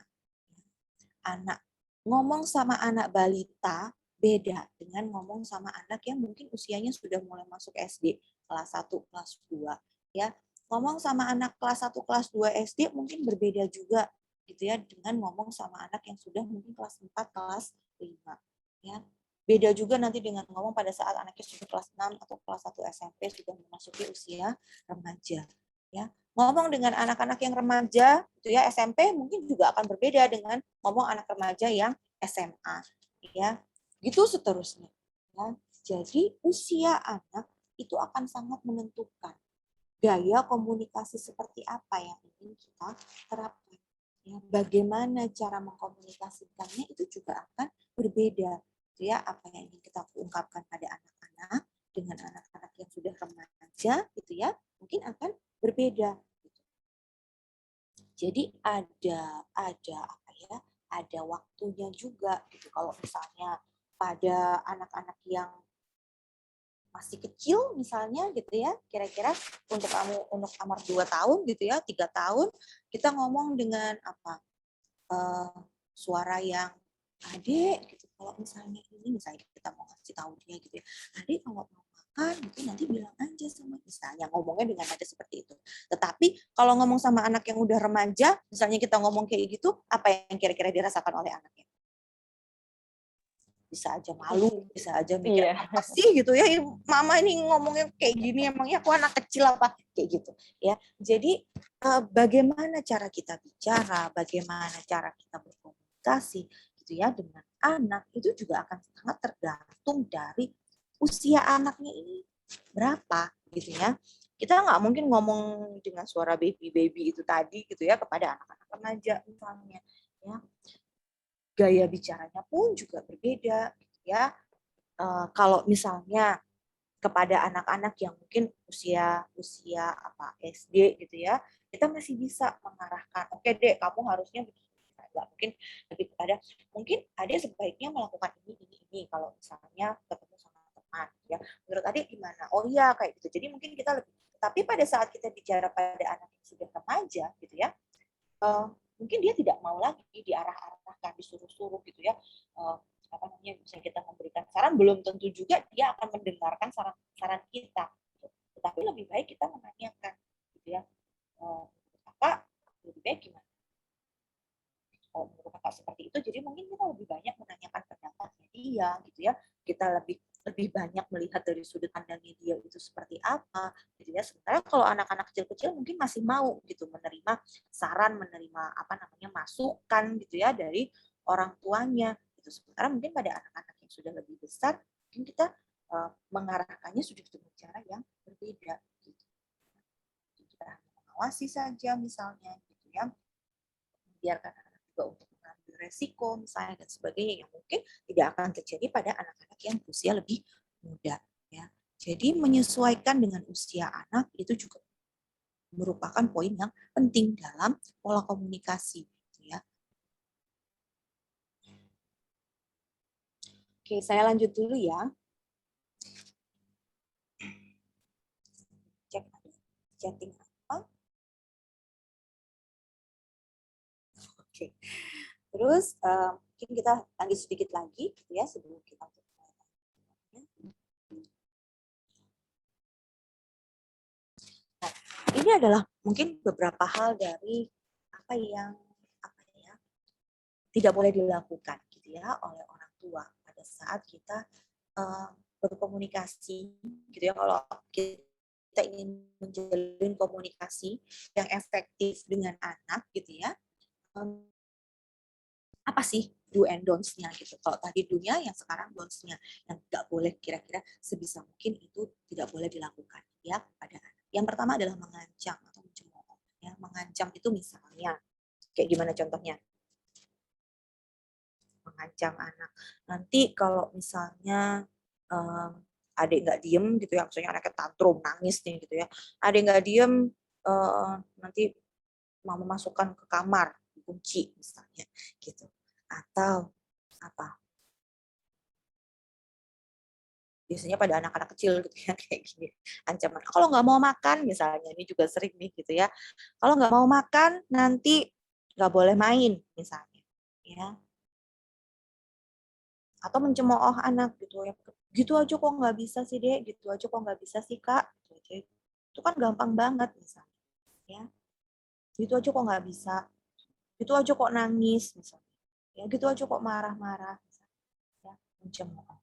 Anak ngomong sama anak balita beda dengan ngomong sama anak yang mungkin usianya sudah mulai masuk SD, kelas 1, kelas 2. Ya. Ngomong sama anak kelas 1, kelas 2 SD mungkin berbeda juga gitu ya dengan ngomong sama anak yang sudah mungkin kelas 4, kelas 5. Ya. Beda juga nanti dengan ngomong pada saat anaknya sudah kelas 6 atau kelas 1 SMP sudah memasuki usia remaja. Ya. Ngomong dengan anak-anak yang remaja gitu ya SMP mungkin juga akan berbeda dengan ngomong anak remaja yang SMA. Ya. Gitu seterusnya. Ya. Jadi usia anak itu akan sangat menentukan gaya komunikasi seperti apa yang ingin kita terapkan. Ya, bagaimana cara mengkomunikasikannya itu juga akan berbeda. Ya, apa yang ingin kita ungkapkan pada anak-anak dengan anak-anak yang sudah remaja, gitu ya, mungkin akan berbeda. Jadi ada apa ya? Ada waktunya juga gitu. Kalau misalnya pada anak-anak yang masih kecil misalnya gitu ya, kira-kira untuk umur 2 tahun gitu ya, 3 tahun, kita ngomong dengan apa? Suara yang adik gitu. Kalau misalnya ini misalnya kita mau kasih tahu dia gitu ya, adik kalau mau makan gitu nanti bilang aja sama misalnya ngomongnya dengan nada seperti itu. Tetapi kalau ngomong sama anak yang udah remaja, misalnya kita ngomong kayak gitu, apa yang kira-kira dirasakan oleh anaknya? Bisa aja malu, bisa aja mikir apa sih gitu ya, mama ini ngomongnya kayak gini, emangnya aku anak kecil apa kayak gitu ya. Jadi bagaimana cara kita bicara, bagaimana cara kita berkomunikasi gitu ya dengan anak itu juga akan sangat tergantung dari usia anaknya ini berapa gitu ya. Kita nggak mungkin ngomong dengan suara baby itu tadi gitu ya kepada anak-anak remaja misalnya ya. Gaya bicaranya pun juga berbeda ya. Kalau misalnya kepada anak-anak yang mungkin usia apa SD gitu ya, kita masih bisa mengarahkan, oke dek kamu harusnya begini. Nggak mungkin lebih kepada mungkin adik sebaiknya melakukan ini kalau misalnya ketemu sama teman ya. Menurut adik gimana? Oh iya kayak gitu. Jadi mungkin kita lebih, tapi pada saat kita bicara pada anak yang sudah remaja gitu ya, mungkin dia tidak mau lagi diarah-arahkan, disuruh-suruh gitu ya. Apa namanya, bisa kita memberikan saran, belum tentu juga dia akan mendengarkan saran kita. Tetapi lebih baik kita menanyakan, gitu ya. Kakak lebih baik gimana? Kalau menurut kakak seperti itu, jadi mungkin kita lebih banyak menanyakan pendapatnya dia, gitu ya. Kita lebih banyak melihat dari sudut pandangnya dia itu seperti apa gitu ya. Sementara kalau anak-anak kecil-kecil mungkin masih mau gitu menerima saran, menerima apa namanya masukan gitu ya dari orang tuanya gitu. Sementara mungkin pada anak-anak yang sudah lebih besar mungkin kita mengarahkannya sudah dengan cara yang berbeda gitu. Jadi kita hanya mengawasi saja misalnya gitu ya, biarkan anak juga untuk mengambil resiko misalnya dan sebagainya yang mungkin tidak akan terjadi pada anak-anak yang berusia lebih muda ya. Jadi menyesuaikan dengan usia anak itu juga merupakan poin yang penting dalam pola komunikasi ya. Oke, saya lanjut dulu ya. Cek ada chatting apa? Oke. Terus mungkin kita lanjut sedikit lagi gitu ya sebelum kita ini adalah mungkin beberapa hal dari apa yang tidak boleh dilakukan gitu ya oleh orang tua pada saat kita berkomunikasi gitu ya. Kalau kita ingin menjalin komunikasi yang efektif dengan anak gitu ya, apa sih do and don'ts-nya gitu. Kalau tadi do-nya, yang sekarang don'ts-nya yang nggak boleh, kira-kira sebisa mungkin itu tidak boleh dilakukan ya pada anak. Yang pertama adalah mengancam atau mencemooh ya. Mengancam itu misalnya kayak gimana contohnya? Mengancam anak. Nanti kalau misalnya adik nggak diem gitu ya, misalnya anaknya tantrum, nangis nih gitu ya, adik nggak diem, nanti mama masukkan ke kamar, dikunci misalnya gitu. Atau apa? Biasanya pada anak-anak kecil gitu ya kayak gini, ancaman. Kalau nggak mau makan misalnya, ini juga sering nih gitu ya. Kalau nggak mau makan nanti nggak boleh main misalnya, ya. atau mencemooh anak gitu ya. Gitu aja kok nggak bisa sih Dek, gitu aja kok nggak bisa sih Kak. Gitu. Itu kan gampang banget misalnya. Ya, gitu aja kok nggak bisa. Gitu aja kok nangis misalnya. Ya, gitu aja kok marah-marah. Ya, mencemooh.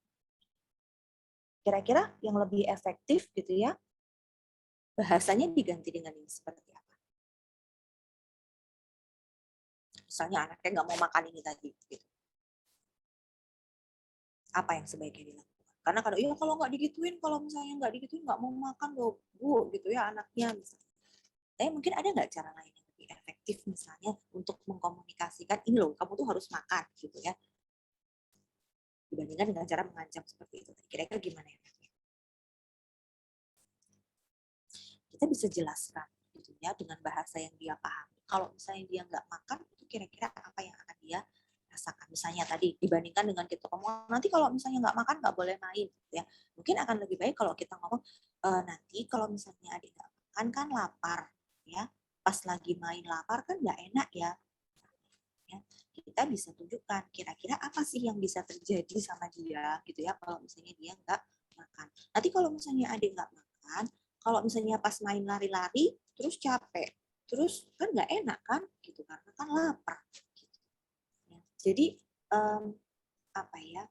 Kira-kira yang lebih efektif gitu ya, bahasanya diganti dengan ini seperti apa? Misalnya anaknya nggak mau makan ini tadi. Gitu. Apa yang sebaiknya dilakukan? Karena kalau iya kalau nggak digituin, kalau misalnya nggak digituin nggak mau makan loh Bu gitu ya anaknya misalnya. Tapi mungkin ada nggak cara lain yang lebih efektif misalnya untuk mengkomunikasikan ini loh kamu tuh harus makan gitu ya dibandingkan dengan cara mengancam seperti itu. Kira-kira gimana ya? Kita bisa jelaskan gitu ya dengan bahasa yang dia pahami. Kalau misalnya dia nggak makan itu kira-kira apa yang akan dia rasakan. Misalnya tadi dibandingkan dengan kita ngomong nanti kalau misalnya nggak makan nggak boleh main gitu ya. Mungkin akan lebih baik kalau kita ngomong nanti kalau misalnya adik nggak makan kan lapar ya. Pas lagi main lapar kan nggak enak ya. Kita bisa tunjukkan kira-kira apa sih yang bisa terjadi sama dia gitu ya kalau misalnya dia nggak makan. Nanti kalau misalnya adik nggak makan, kalau misalnya pas main lari-lari terus capek, terus kan nggak enak kan gitu karena kan lapar. Gitu. Ya. Jadi apa ya?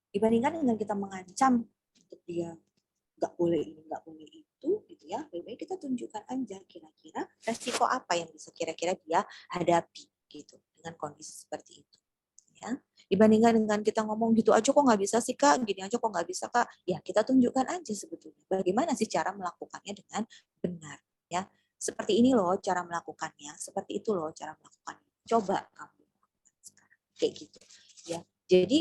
Dibandingkan dengan kita mengancam untuk dia nggak boleh ini, nggak boleh itu, gitu ya. Lebih baik kita tunjukkan aja kira-kira resiko apa yang bisa kira-kira dia hadapi gitu dengan kondisi seperti itu. Ya. Dibandingkan dengan kita ngomong gitu aja kok nggak bisa sih Kak, gini aja kok nggak bisa Kak, ya kita tunjukkan aja sebetulnya bagaimana sih cara melakukannya dengan benar. Ya, seperti ini loh cara melakukannya, seperti itu loh cara melakukannya. Coba kamu lakukan sekarang, kayak gitu. Ya, jadi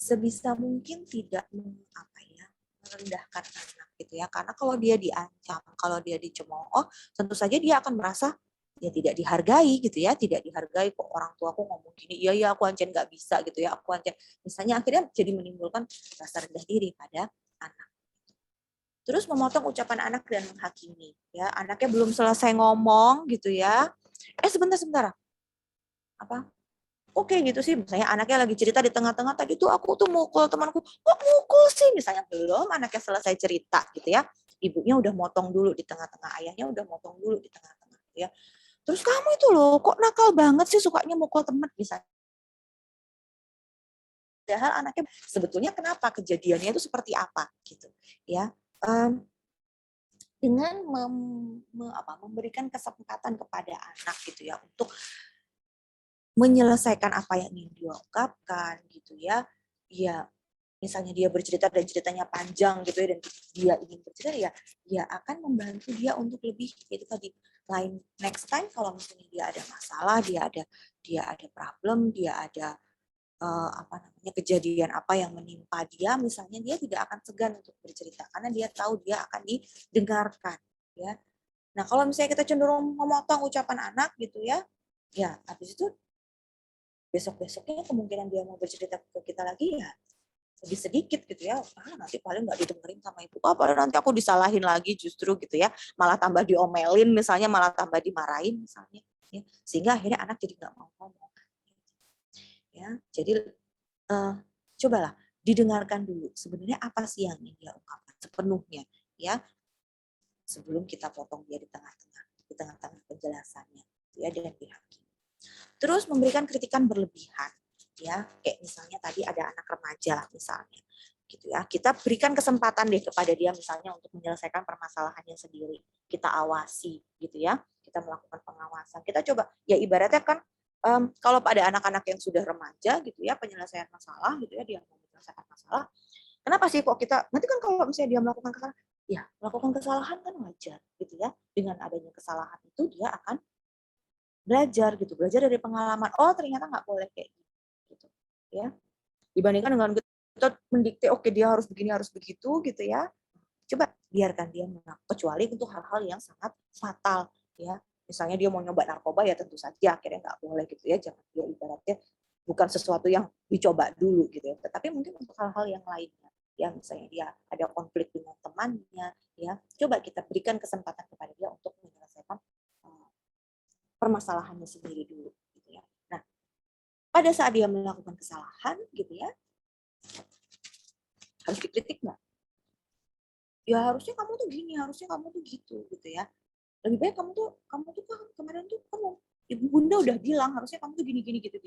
sebisa mungkin tidak apa ya merendahkan anak gitu ya karena kalau dia diancam kalau dia dicemooh tentu saja dia akan merasa ya tidak dihargai gitu ya tidak dihargai kok orang tuaku ngomong gini iya ya aku ancen nggak bisa gitu ya aku ancen misalnya akhirnya jadi menimbulkan rasa rendah diri pada anak terus memotong ucapan anak dan menghakimi ya anaknya belum selesai ngomong gitu ya sebentar apa oke gitu sih, misalnya anaknya lagi cerita di tengah-tengah, tadi tuh aku tuh mukul temanku, kok mukul sih? Misalnya belum anaknya selesai cerita gitu ya, ibunya udah motong dulu di tengah-tengah, ayahnya udah motong dulu di tengah-tengah gitu ya. Terus kamu itu loh, kok nakal banget sih sukanya mukul teman misalnya. Padahal anaknya sebetulnya kenapa kejadiannya itu seperti apa gitu ya. Dengan memberikan kesempatan kepada anak gitu ya untuk menyelesaikan apa yang ingin dia ungkapkan gitu ya. Ya, misalnya dia bercerita dan ceritanya panjang gitu ya dan dia ingin bercerita ya akan membantu dia untuk lebih itu tadi lain next time kalau misalnya dia ada masalah, dia ada problem, dia ada apa namanya kejadian apa yang menimpa dia misalnya dia tidak akan segan untuk bercerita karena dia tahu dia akan didengarkan ya. Nah, kalau misalnya kita cenderung memotong ucapan anak gitu ya habis itu besok-besoknya kemungkinan dia mau bercerita ke kita lagi ya lebih sedikit gitu ya. Nanti paling nggak didengerin sama ibu. Padahal nanti aku disalahin lagi justru gitu ya. Malah tambah diomelin misalnya, malah tambah dimarahin misalnya. Ya. Sehingga akhirnya anak jadi nggak mau ngomong. Ya, jadi cobalah didengarkan dulu. Sebenarnya apa sih yang ingin dia ungkapkan sepenuhnya ya sebelum kita potong dia di tengah-tengah penjelasannya ya dan dihakimi. Terus memberikan kritikan berlebihan ya kayak misalnya tadi ada anak remaja misalnya gitu ya kita berikan kesempatan deh kepada dia misalnya untuk menyelesaikan permasalahannya sendiri kita awasi gitu ya kita melakukan pengawasan kita coba ya ibaratnya kan kalau pada anak-anak yang sudah remaja gitu ya penyelesaian masalah gitu ya dia mau menyelesaikan masalah kenapa sih kok kita nanti kan kalau misalnya dia melakukan kesalahan ya melakukan kesalahan kan wajar gitu ya dengan adanya kesalahan itu dia akan belajar dari pengalaman oh ternyata nggak boleh kayak gitu ya dibandingkan dengan kita mendikte oke dia harus begini harus begitu gitu ya coba biarkan dia menang kecuali untuk hal-hal yang sangat fatal ya misalnya dia mau nyoba narkoba ya tentu saja akhirnya nggak boleh gitu ya jangan dia ibaratnya bukan sesuatu yang dicoba dulu gitu ya tetapi mungkin untuk hal-hal yang lainnya ya misalnya dia ada konflik dengan temannya ya coba kita berikan kesempatan kepada dia untuk menyelesaikan permasalahannya sendiri dulu gitu ya. Nah, pada saat dia melakukan kesalahan gitu ya, harus dikritik nggak? Ya harusnya kamu tuh gini, harusnya kamu tuh gitu ya. Lebih baik kamu tuh kan kemarin tuh kamu ibu bunda udah bilang harusnya kamu tuh gini gitu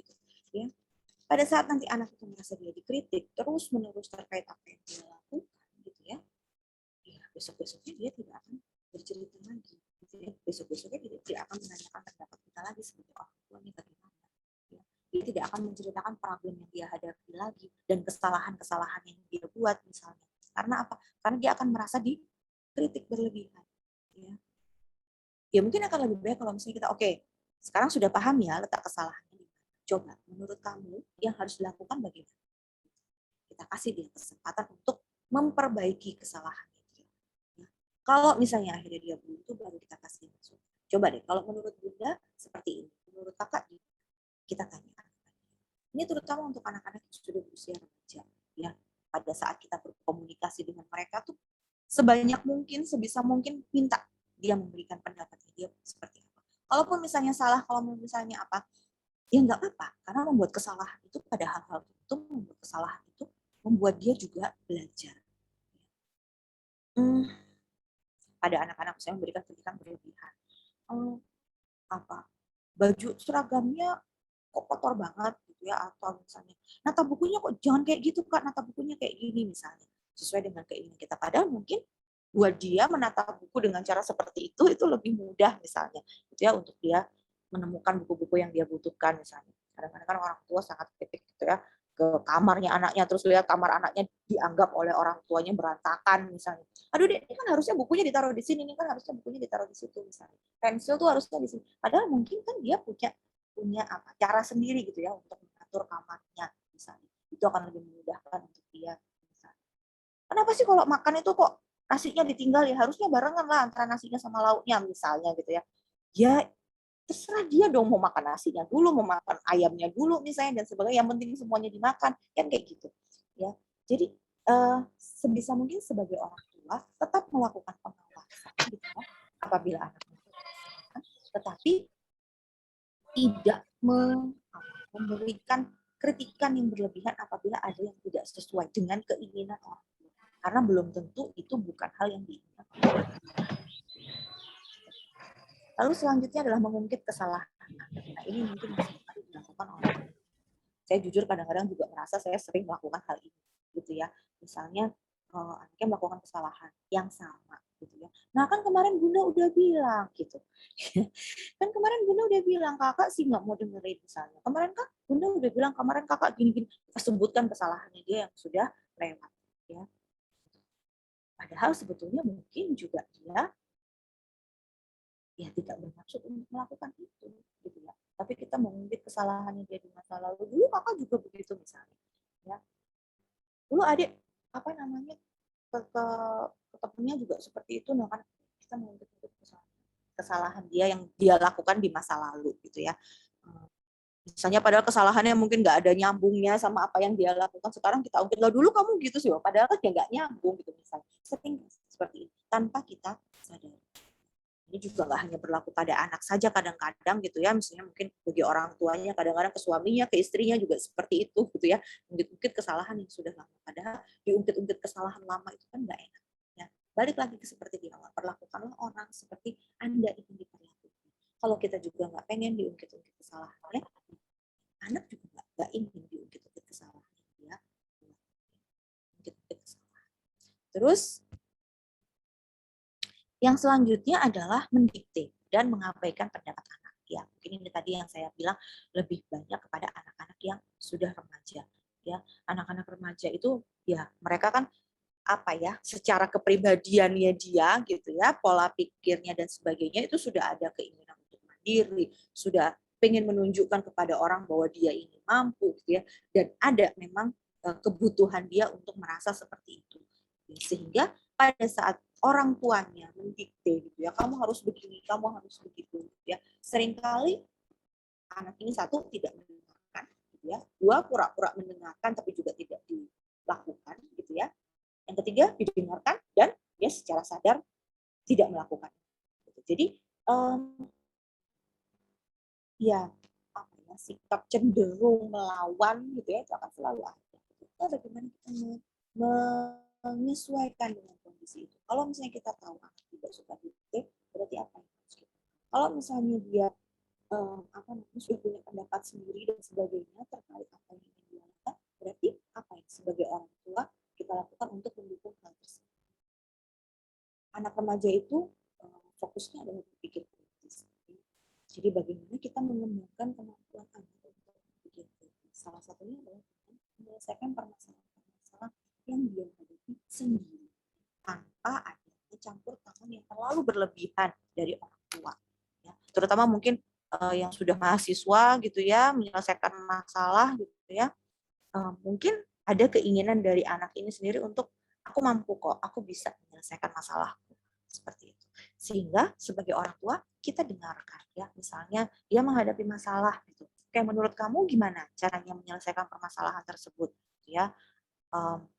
ya. Pada saat nanti anak itu merasa dia dikritik terus menerus terkait apa yang dia lakukan gitu ya, ya besok-besoknya dia tidak akan bercerita lagi gitu ya. Besok-besoknya dia tidak akan menanyakan pendapat kita lagi sebagai orang tua ini bagaimana ya. Dia tidak akan menceritakan problem yang dia hadapi lagi dan kesalahan-kesalahan yang dia buat misalnya. Karena apa? Karena dia akan merasa dikritik berlebihan ya. Ya mungkin akan lebih baik kalau misalnya kita oke, sekarang sudah paham ya letak kesalahannya. Coba menurut kamu yang harus dilakukan bagaimana? Kita kasih dia kesempatan untuk memperbaiki kesalahannya dia. Ya. Kalau misalnya akhirnya dia buntu, baru kita kasih masuk. Coba deh, kalau menurut Bunda seperti ini, menurut kakak kita tanya. Ini terutama untuk anak-anak yang sudah berusia remaja. Ya, pada saat kita berkomunikasi dengan mereka tuh sebanyak mungkin, sebisa mungkin minta dia memberikan pendapatnya dia seperti apa. Kalaupun misalnya salah, kalau misalnya apa, ya nggak apa-apa, karena membuat kesalahan itu pada hal-hal itu, membuat kesalahan itu membuat dia juga belajar. Pada anak-anak saya memberikan pendidikan berlebihan. Apa baju seragamnya kok kotor banget gitu ya, atau misalnya nata bukunya kok jangan kayak gitu Kak, nata bukunya kayak gini misalnya, sesuai dengan keinginan kita. Padahal mungkin buat dia menata buku dengan cara seperti itu lebih mudah misalnya gitu ya, untuk dia menemukan buku-buku yang dia butuhkan misalnya. Kadang-kadang kan orang tua sangat kritik gitu ya ke kamarnya anaknya, terus lihat kamar anaknya dianggap oleh orang tuanya berantakan misalnya. Aduh deh, ini kan harusnya bukunya ditaruh di sini, ini kan harusnya bukunya ditaruh di situ misalnya. Pensil tuh harusnya di sini. Padahal mungkin kan dia punya apa cara sendiri gitu ya untuk mengatur kamarnya misalnya. Itu akan lebih memudahkan untuk dia misalnya. Kenapa sih kalau makan itu kok nasinya ditinggal, ya harusnya barengan lah antara nasinya sama lauknya misalnya gitu ya. Ya terserah dia dong mau makan nasinya dulu, mau makan ayamnya dulu misalnya dan sebagainya. Yang penting semuanya dimakan kan kayak gitu. Ya. Jadi sebisa mungkin sebagai orang tua tetap melakukan pengawasan gitu ya, apabila anak melakukan, tetapi tidak memberikan kritikan yang berlebihan apabila ada yang tidak sesuai dengan keinginan orang tua. Karena belum tentu itu bukan hal yang diinginkan. Lalu selanjutnya adalah mengungkit kesalahan. Nah, ini mungkin masih dilakukan oleh. Saya jujur kadang-kadang juga merasa saya sering melakukan hal ini, gitu ya. Misalnya anaknya melakukan kesalahan yang sama, gitu ya. Nah kan kemarin Bunda udah bilang, gitu. Kan kemarin Bunda udah bilang kakak sih nggak mau dengerin misalnya. Kemarin kan Bunda udah bilang kemarin kakak gini-gini, sebutkan kesalahannya dia yang sudah lewat, ya. Padahal sebetulnya mungkin juga dia ya tidak bermaksud untuk melakukan itu gitu ya, tapi kita mengungkit kesalahannya dia di masa lalu. Dulu kakak juga begitu misalnya ya, dulu adik apa namanya ketemunya juga seperti itu. Nah kan kita mengungkit kesalahan dia yang dia lakukan di masa lalu gitu ya. Misalnya padahal kesalahannya mungkin nggak ada nyambungnya sama apa yang dia lakukan, sekarang kita ungkit, lah dulu kamu gitu sih, padahal kan ya nggak nyambung gitu misalnya. Sering seperti itu tanpa kita sadar. Ini juga nggak hanya berlaku pada anak saja, kadang-kadang gitu ya, misalnya mungkin bagi orang tuanya, kadang-kadang ke suaminya, ke istrinya juga seperti itu gitu ya, ungkit-ungkit kesalahan yang sudah lama, padahal diungkit-ungkit kesalahan lama itu kan nggak enak ya. Balik lagi ke seperti di awal, perlakukanlah orang seperti Anda ingin diperlakukan. Kalau kita juga nggak pengen diungkit-ungkit kesalahannya, anak juga nggak ingin diungkit-ungkit kesalahan ya. Ungkit-ungkit kesalahan. Terus yang selanjutnya adalah mendikte dan mengabaikan pendapat anak. Ya, mungkin ini tadi yang saya bilang lebih banyak kepada anak-anak yang sudah remaja. Ya, anak-anak remaja itu ya mereka kan apa ya, secara kepribadiannya dia gitu ya, pola pikirnya dan sebagainya itu sudah ada keinginan untuk mandiri, sudah pengen menunjukkan kepada orang bahwa dia ini mampu gitu ya, dan ada memang kebutuhan dia untuk merasa seperti itu. Sehingga pada saat orang tuanya mendikte gitu ya, kamu harus begini, kamu harus begitu gitu ya, seringkali anak ini satu tidak mendengarkan gitu ya, dua pura-pura mendengarkan tapi juga tidak dilakukan gitu ya, yang ketiga didengarkan dan dia secara sadar tidak melakukan. Jadi ya apa ya, ya, sikap cenderung melawan gitu ya, itu akan selalu ada. Kita bagaimana kita menyesuaikan dengan kondisi itu. Kalau misalnya kita tahu anak tidak suka dikte, berarti apa yang harus kita? Kalau misalnya dia sudah punya pendapat sendiri dan sebagainya terkait apa yang ingin dia lakukan, berarti apa yang sebagai orang tua kita lakukan untuk mendukung hal tersebut. Anak remaja itu fokusnya adalah berpikir kritis. Jadi bagaimana kita mengembangkan kemampuan anak untuk berpikir kritis. Salah satunya adalah menyelesaikan permasalahan-permasalahan yang dia hadapi sendiri tanpa adanya campur tangan yang terlalu berlebihan dari orang tua. Ya, terutama mungkin yang sudah mahasiswa gitu ya, menyelesaikan masalah gitu ya, mungkin ada keinginan dari anak ini sendiri untuk aku mampu kok, aku bisa menyelesaikan masalahku seperti itu. Sehingga sebagai orang tua kita dengarkan ya, misalnya dia menghadapi masalah gitu. Kayak menurut kamu gimana caranya menyelesaikan permasalahan tersebut ya?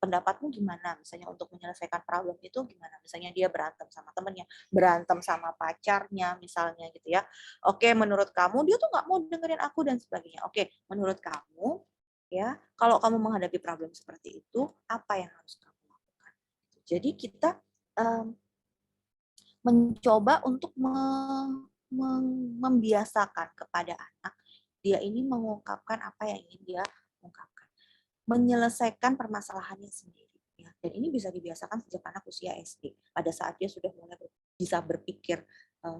Pendapatmu gimana misalnya untuk menyelesaikan problem itu gimana, misalnya dia berantem sama temennya, berantem sama pacarnya misalnya gitu ya. Oke, menurut kamu dia tuh nggak mau dengerin aku dan sebagainya. Oke, menurut kamu ya, kalau kamu menghadapi problem seperti itu apa yang harus kamu lakukan. Jadi kita mencoba untuk membiasakan kepada anak dia ini mengungkapkan apa yang ingin dia ungkapkan, menyelesaikan permasalahannya sendiri. Ya. Dan ini bisa dibiasakan sejak anak usia SD. Pada saat dia sudah mulai bisa berpikir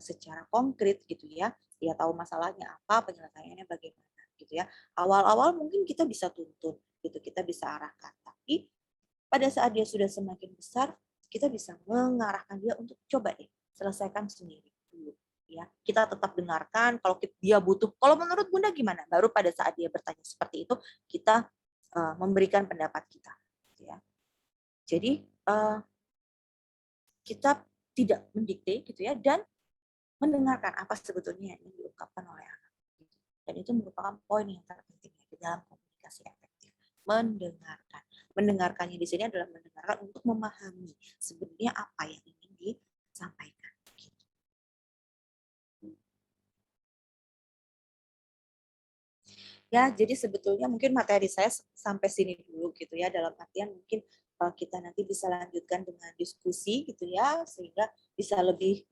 secara konkret gitu ya, dia tahu masalahnya apa, penyelesaiannya bagaimana gitu ya. Awal-awal mungkin kita bisa tuntun gitu, kita bisa arahkan. Tapi pada saat dia sudah semakin besar, kita bisa mengarahkan dia untuk coba deh selesaikan sendiri dulu. Ya, kita tetap dengarkan. Kalau dia butuh, kalau menurut Bunda gimana? Baru pada saat dia bertanya seperti itu, kita memberikan pendapat kita. Ya. Jadi kita tidak mendikte gitu ya, dan mendengarkan apa sebetulnya yang ingin diungkapkan oleh anak. Dan itu merupakan poin yang terpenting di dalam komunikasi efektif. Mendengarkan. Mendengarkannya di sini adalah mendengarkan untuk memahami sebenarnya apa yang ingin disampaikan. Ya, jadi sebetulnya mungkin materi saya sampai sini dulu gitu ya, dalam artian mungkin kita nanti bisa lanjutkan dengan diskusi gitu ya, sehingga bisa lebih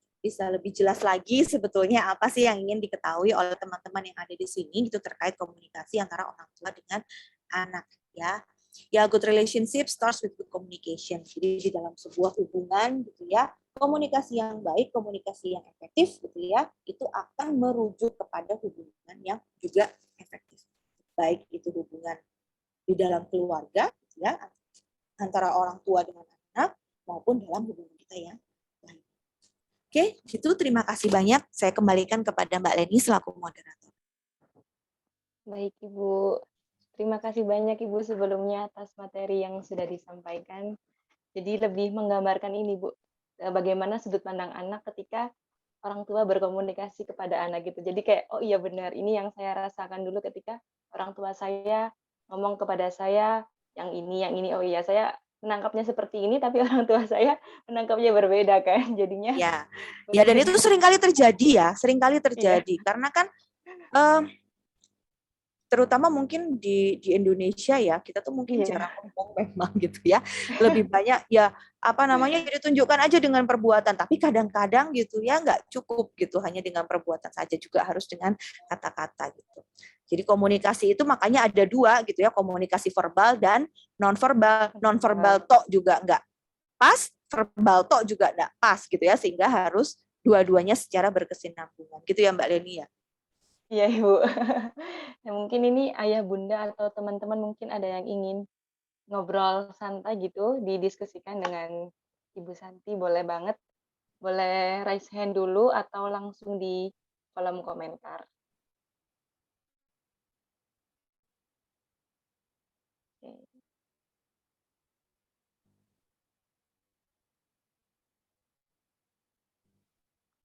jelas lagi sebetulnya apa sih yang ingin diketahui oleh teman-teman yang ada di sini gitu terkait komunikasi antara orang tua dengan anak ya. Ya, good relationship starts with good communication. Jadi di dalam sebuah hubungan gitu ya, komunikasi yang baik, komunikasi yang efektif gitu ya, itu akan merujuk kepada hubungan yang juga efektif. Baik itu hubungan di dalam keluarga ya, antara orang tua dengan anak maupun dalam hubungan kita yang lain. Oke, gitu, terima kasih banyak. Saya kembalikan kepada Mbak Leni selaku moderator. Baik, Ibu. Terima kasih banyak Ibu sebelumnya atas materi yang sudah disampaikan. Jadi lebih menggambarkan ini, Bu, bagaimana sudut pandang anak ketika orang tua berkomunikasi kepada anak gitu. Jadi kayak, oh iya benar, ini yang saya rasakan dulu ketika orang tua saya ngomong kepada saya yang ini, oh iya saya menangkapnya seperti ini, tapi orang tua saya menangkapnya berbeda kan, jadinya. Ya, ya dan itu seringkali terjadi ya, seringkali terjadi. Iya. Karena kan terutama mungkin di Indonesia ya, kita tuh mungkin jarang ngomong memang gitu ya. Lebih banyak ya jadi tunjukkan aja dengan perbuatan, tapi kadang-kadang gitu ya nggak cukup gitu hanya dengan perbuatan saja, juga harus dengan kata-kata gitu. Jadi komunikasi itu makanya ada dua gitu ya, komunikasi verbal dan non-verbal. Non-verbal tok juga nggak pas, verbal tok juga nggak pas gitu ya, sehingga harus dua-duanya secara berkesinambungan gitu ya Mbak Leni ya. Iya Ibu. Ya, mungkin ini ayah bunda atau teman-teman mungkin ada yang ingin ngobrol santai gitu, didiskusikan dengan Ibu Santi, boleh banget. Boleh raise hand dulu atau langsung di kolom komentar.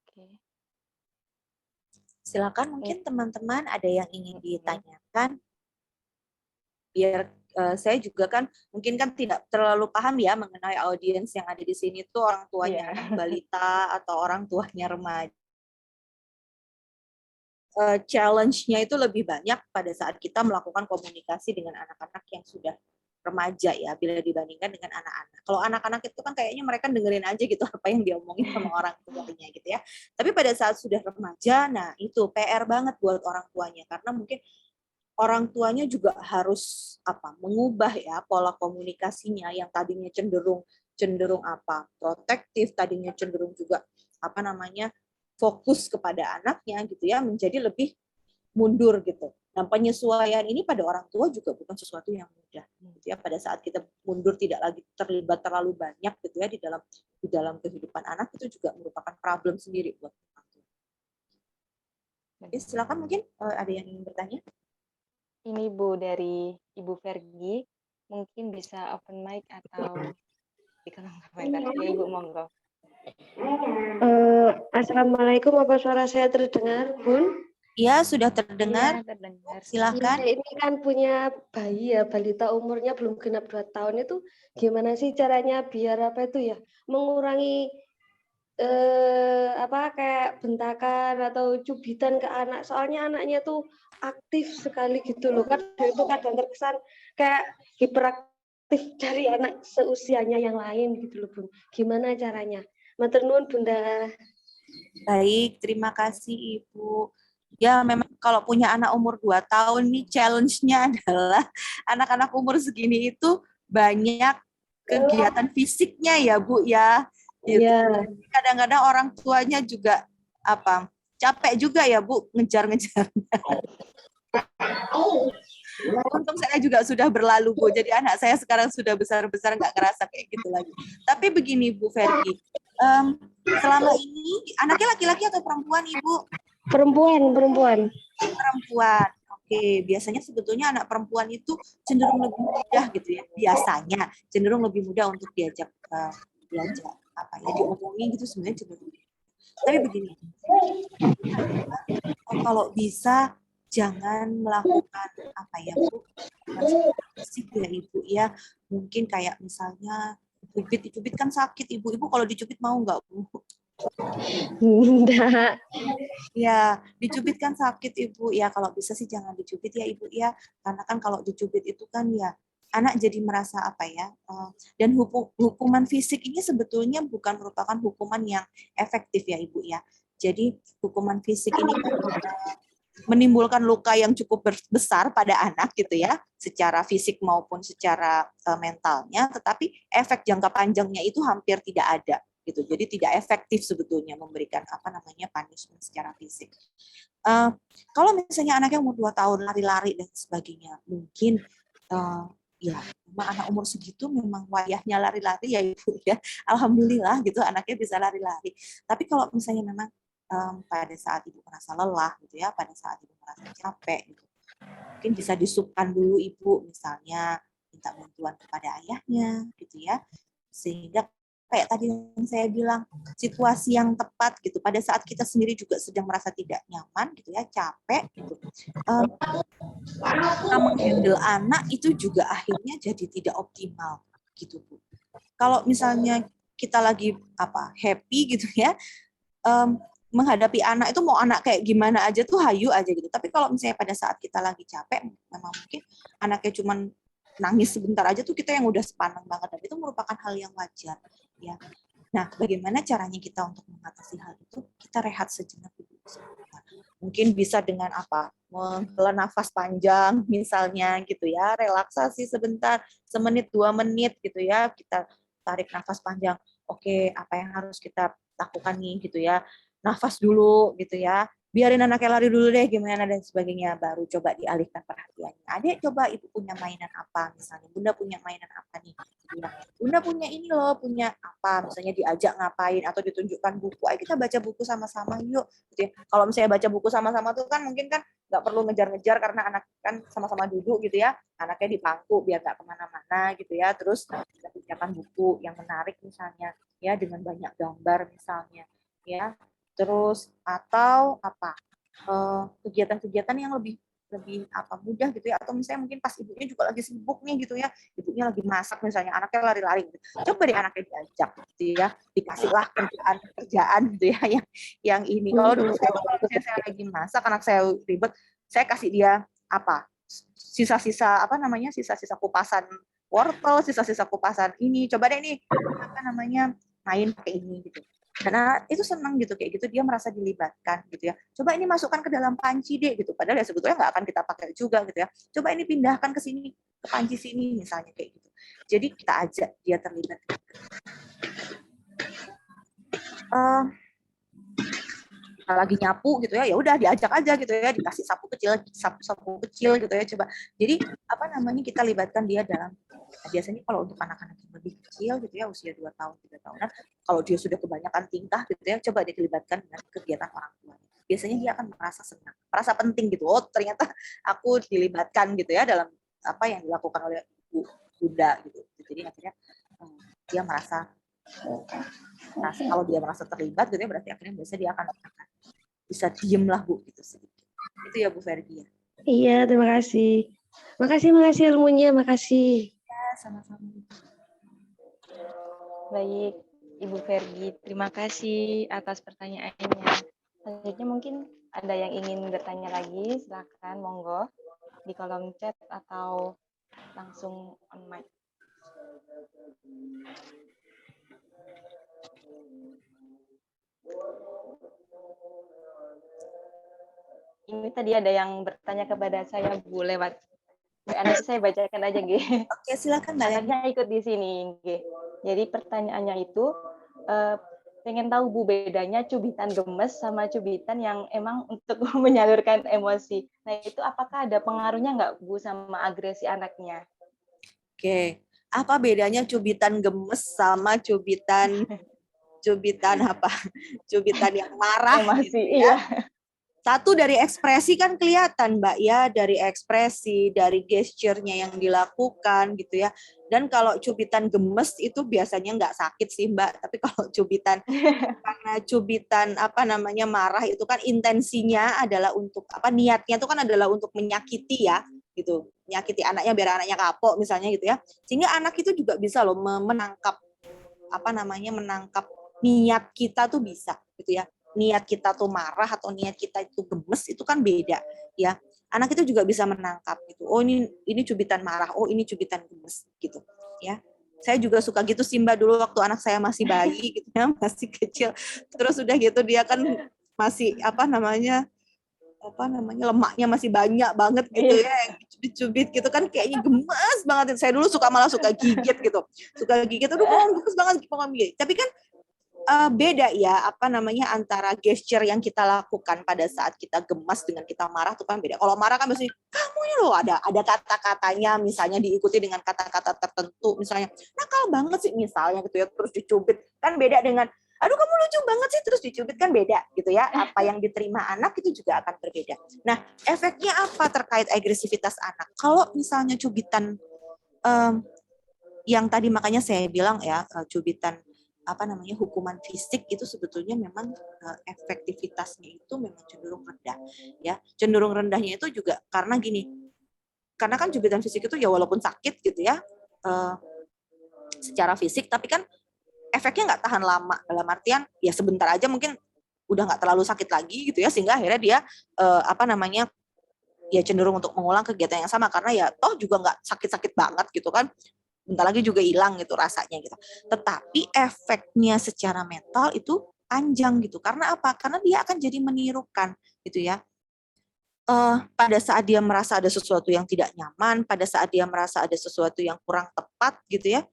Oke. Silakan, mungkin teman-teman ada yang ingin ditanyakan. Biar saya juga kan mungkin kan tidak terlalu paham ya mengenai audiens yang ada di sini tuh orang tuanya anak balita atau orang tuanya remaja. challenge-nya itu lebih banyak pada saat kita melakukan komunikasi dengan anak-anak yang sudah remaja ya, bila dibandingkan dengan anak-anak. Kalau anak-anak itu kan kayaknya mereka dengerin aja gitu apa yang diomongin sama orang tuanya gitu ya. Tapi pada saat sudah remaja, nah itu PR banget buat orang tuanya karena mungkin orang tuanya juga harus mengubah ya pola komunikasinya yang tadinya cenderung cenderung protektif, tadinya cenderung juga fokus kepada anaknya gitu ya, menjadi lebih mundur gitu. Nah, penyesuaian ini pada orang tua juga bukan sesuatu yang mudah gitu ya. Pada saat kita mundur tidak lagi terlibat terlalu banyak gitu ya di dalam kehidupan anak, itu juga merupakan problem sendiri buat orang tua. Jadi silakan mungkin ada yang ingin bertanya. Ini Bu dari Ibu Vergi, mungkin bisa open mic atau di kolom komentar. Ya Ibu, monggo. Assalamualaikum, apa suara saya terdengar, Bun? Iya, sudah terdengar. Ya, terdengar. Silakan. Saya ini kan punya bayi ya, balita umurnya belum genap 2 tahun itu gimana sih caranya biar mengurangi kayak bentakan atau cubitan ke anak, soalnya anaknya tuh aktif sekali gitu loh kan, itu kadang terkesan kayak hiperaktif dari anak seusianya yang lain gitu loh Bun. Gimana caranya? Matur nuwun Bunda. Baik, terima kasih Ibu. Ya, memang kalau punya anak umur 2 tahun nih challenge-nya adalah anak-anak umur segini itu banyak kegiatan fisiknya ya Bu ya. Gitu. Iya. Kadang-kadang orang tuanya juga capek juga ya Bu ngejar-ngejar. Untung saya juga sudah berlalu Bu, jadi anak saya sekarang sudah besar-besar nggak ngerasa kayak gitu lagi. Tapi begini Bu Vergi, selama ini anaknya laki-laki atau perempuan Ibu? Perempuan. Oke, biasanya sebetulnya anak perempuan itu cenderung lebih mudah gitu ya. Biasanya cenderung lebih mudah untuk diajak diomongin gitu sebenarnya cenderung. Tapi begini, kalau bisa jangan melakukan Bu, fisik ya Ibu ya. Mungkin kayak misalnya dicubit kan sakit Ibu kalau dicubit mau nggak Bu? Enggak. Ya, dicubit kan sakit Ibu. Ya, kalau bisa sih jangan dicubit ya Ibu ya. Karena kan kalau dicubit itu kan ya anak jadi merasa dan hukuman fisik ini sebetulnya bukan merupakan hukuman yang efektif ya Ibu ya. Jadi hukuman fisik ini kan menimbulkan luka yang cukup besar pada anak gitu ya, secara fisik maupun secara mentalnya, tetapi efek jangka panjangnya itu hampir tidak ada gitu. Jadi tidak efektif sebetulnya memberikan punishment secara fisik. Kalau misalnya anaknya umur 2 tahun lari-lari dan sebagainya, mungkin memang anak umur segitu memang wayahnya lari-lari ya Ibu ya. Alhamdulillah gitu anaknya bisa lari-lari. Tapi kalau misalnya memang pada saat Ibu merasa lelah gitu ya, pada saat Ibu merasa capek gitu, mungkin bisa disupkan dulu Ibu, misalnya minta bantuan kepada ayahnya gitu ya, sehingga kayak tadi yang saya bilang, situasi yang tepat gitu, pada saat kita sendiri juga sedang merasa tidak nyaman gitu ya, capek gitu, kita menghandle anak itu juga akhirnya jadi tidak optimal gitu Bu. Kalau misalnya kita lagi happy gitu ya, menghadapi anak itu mau anak kayak gimana aja tuh hayu aja gitu. Tapi kalau misalnya pada saat kita lagi capek, memang mungkin anaknya cuman nangis sebentar aja tuh kita yang udah sepaneng banget, dan itu merupakan hal yang wajar ya. Nah, bagaimana caranya kita untuk mengatasi hal itu? Kita rehat sejenak dulu. Mungkin bisa dengan menghela nafas panjang misalnya gitu ya, relaksasi sebentar, 1-2 menit gitu ya, kita tarik nafas panjang. Oke, apa yang harus kita lakukan nih gitu ya, nafas dulu gitu ya, biarin anaknya lari dulu deh gimana dan sebagainya, baru coba dialihkan perhatiannya. Adek coba ibu punya mainan apa misalnya, bunda punya mainan apa nih, bunda punya ini loh, punya apa, misalnya diajak ngapain atau ditunjukkan buku, ayo kita baca buku sama-sama yuk gitu ya. Kalau misalnya baca buku sama-sama tuh kan mungkin kan nggak perlu ngejar-ngejar karena anak kan sama-sama duduk gitu ya, anaknya di pangku biar nggak kemana-mana gitu ya, terus kita bacakan buku yang menarik misalnya ya, dengan banyak gambar misalnya ya, terus atau kegiatan-kegiatan yang lebih apa mudah gitu ya, atau misalnya mungkin pas ibunya juga lagi sibuk nih gitu ya, ibunya lagi masak misalnya, anaknya lari-lari gitu. Coba deh anaknya diajak gitu ya, dikasihlah kerjaan gitu ya yang ini. Kalau dulu saya lagi masak, anak saya ribet, saya kasih dia apa? Sisa-sisa apa namanya? Sisa-sisa kupasan wortel, sisa-sisa kupasan ini. Coba deh nih apa namanya? Main pakai ini gitu. Karena itu senang gitu, kayak gitu dia merasa dilibatkan gitu ya. Coba ini masukkan ke dalam panci deh gitu, padahal ya sebetulnya nggak akan kita pakai juga gitu ya. Coba ini pindahkan ke sini, ke panci sini misalnya kayak gitu. Jadi kita ajak dia terlibat. Kita lagi nyapu gitu ya, ya udah diajak aja gitu ya, dikasih sapu kecil gitu ya, coba. Jadi apa namanya, kita libatkan dia dalam. Nah, biasanya kalau untuk anak-anak yang lebih kecil gitu ya, usia 2 tahun 3 tahunan, kalau dia sudah kebanyakan tingkah gitu ya, coba dia dilibatkan dengan kegiatan orang tua. Biasanya dia akan merasa senang, merasa penting gitu. Oh, ternyata aku dilibatkan gitu ya dalam apa yang dilakukan oleh bunda gitu. Jadi akhirnya dia merasa kalau dia merasa terlibat gitu ya, berarti akhirnya biasanya dia akan bisa diem lah Bu gitu sedikit. Itu ya Bu Ferdi ya. Iya, terima kasih. Makasih ilmunya, makasih. Ya, sama-sama. Baik, Ibu Ferdi, terima kasih atas pertanyaannya. Selanjutnya mungkin ada yang ingin bertanya lagi, silakan monggo di kolom chat atau langsung on mic. Ini tadi ada yang bertanya kepada saya Bu lewat nanti saya bacakan aja G. Oke, silakan Mbak. Anaknya ikut di sini G. Jadi pertanyaannya itu pengen tahu Bu bedanya cubitan gemes sama cubitan yang emang untuk menyalurkan emosi. Nah itu apakah ada pengaruhnya nggak Bu sama agresi anaknya? Oke, apa bedanya cubitan gemes sama cubitan apa? Cubitan yang marah. Emosi, gitu ya. iya. Satu dari ekspresi kan kelihatan Mbak ya, dari ekspresi, dari gesturnya yang dilakukan gitu ya. Dan kalau cubitan gemes itu biasanya nggak sakit sih Mbak, tapi kalau cubitan karena cubitan apa namanya marah itu kan intensinya adalah untuk apa, niatnya itu kan adalah untuk menyakiti ya gitu, menyakiti anaknya biar anaknya kapok misalnya gitu ya. Sehingga anak itu juga bisa loh menangkap apa namanya, menangkap niat kita tuh bisa gitu ya. Niat kita tuh marah atau niat kita itu gemes itu kan beda ya. Anak itu juga bisa menangkap gitu. Oh ini cubitan marah, oh ini cubitan gemes gitu ya. Saya juga suka gitu sih Mbak dulu waktu anak saya masih bayi gitu ya, masih kecil. Terus udah gitu dia kan masih apa namanya lemaknya masih banyak banget gitu ya, yang dicubit gitu kan kayaknya gemes banget. Saya dulu malah suka gigit gitu. Suka gigit, aduh mau gemes banget mau gigit. Tapi kan beda ya apa namanya antara gesture yang kita lakukan pada saat kita gemas dengan kita marah itu kan beda. Kalau marah kan biasanya kamu ini loh ada kata-katanya misalnya diikuti dengan kata-kata tertentu misalnya nakal banget sih misalnya gitu ya terus dicubit kan beda dengan aduh kamu lucu banget sih terus dicubit kan beda gitu ya. Apa yang diterima anak itu juga akan berbeda. Nah efeknya apa terkait agresivitas anak? Kalau misalnya cubitan yang tadi makanya saya bilang ya cubitan apa namanya hukuman fisik itu sebetulnya memang efektivitasnya itu memang cenderung rendah ya. Cenderung rendahnya itu juga karena gini, karena kan cubitan fisik itu ya walaupun sakit gitu ya secara fisik tapi kan efeknya nggak tahan lama, dalam artian ya sebentar aja mungkin udah nggak terlalu sakit lagi gitu ya, sehingga akhirnya dia apa namanya ya cenderung untuk mengulang kegiatan yang sama karena ya toh juga nggak sakit-sakit banget gitu kan, bentar lagi juga hilang gitu rasanya gitu. Tetapi efeknya secara mental itu panjang gitu. Karena apa? Karena dia akan jadi menirukan gitu ya. Pada saat dia merasa ada sesuatu yang tidak nyaman, pada saat dia merasa ada sesuatu yang kurang tepat gitu ya.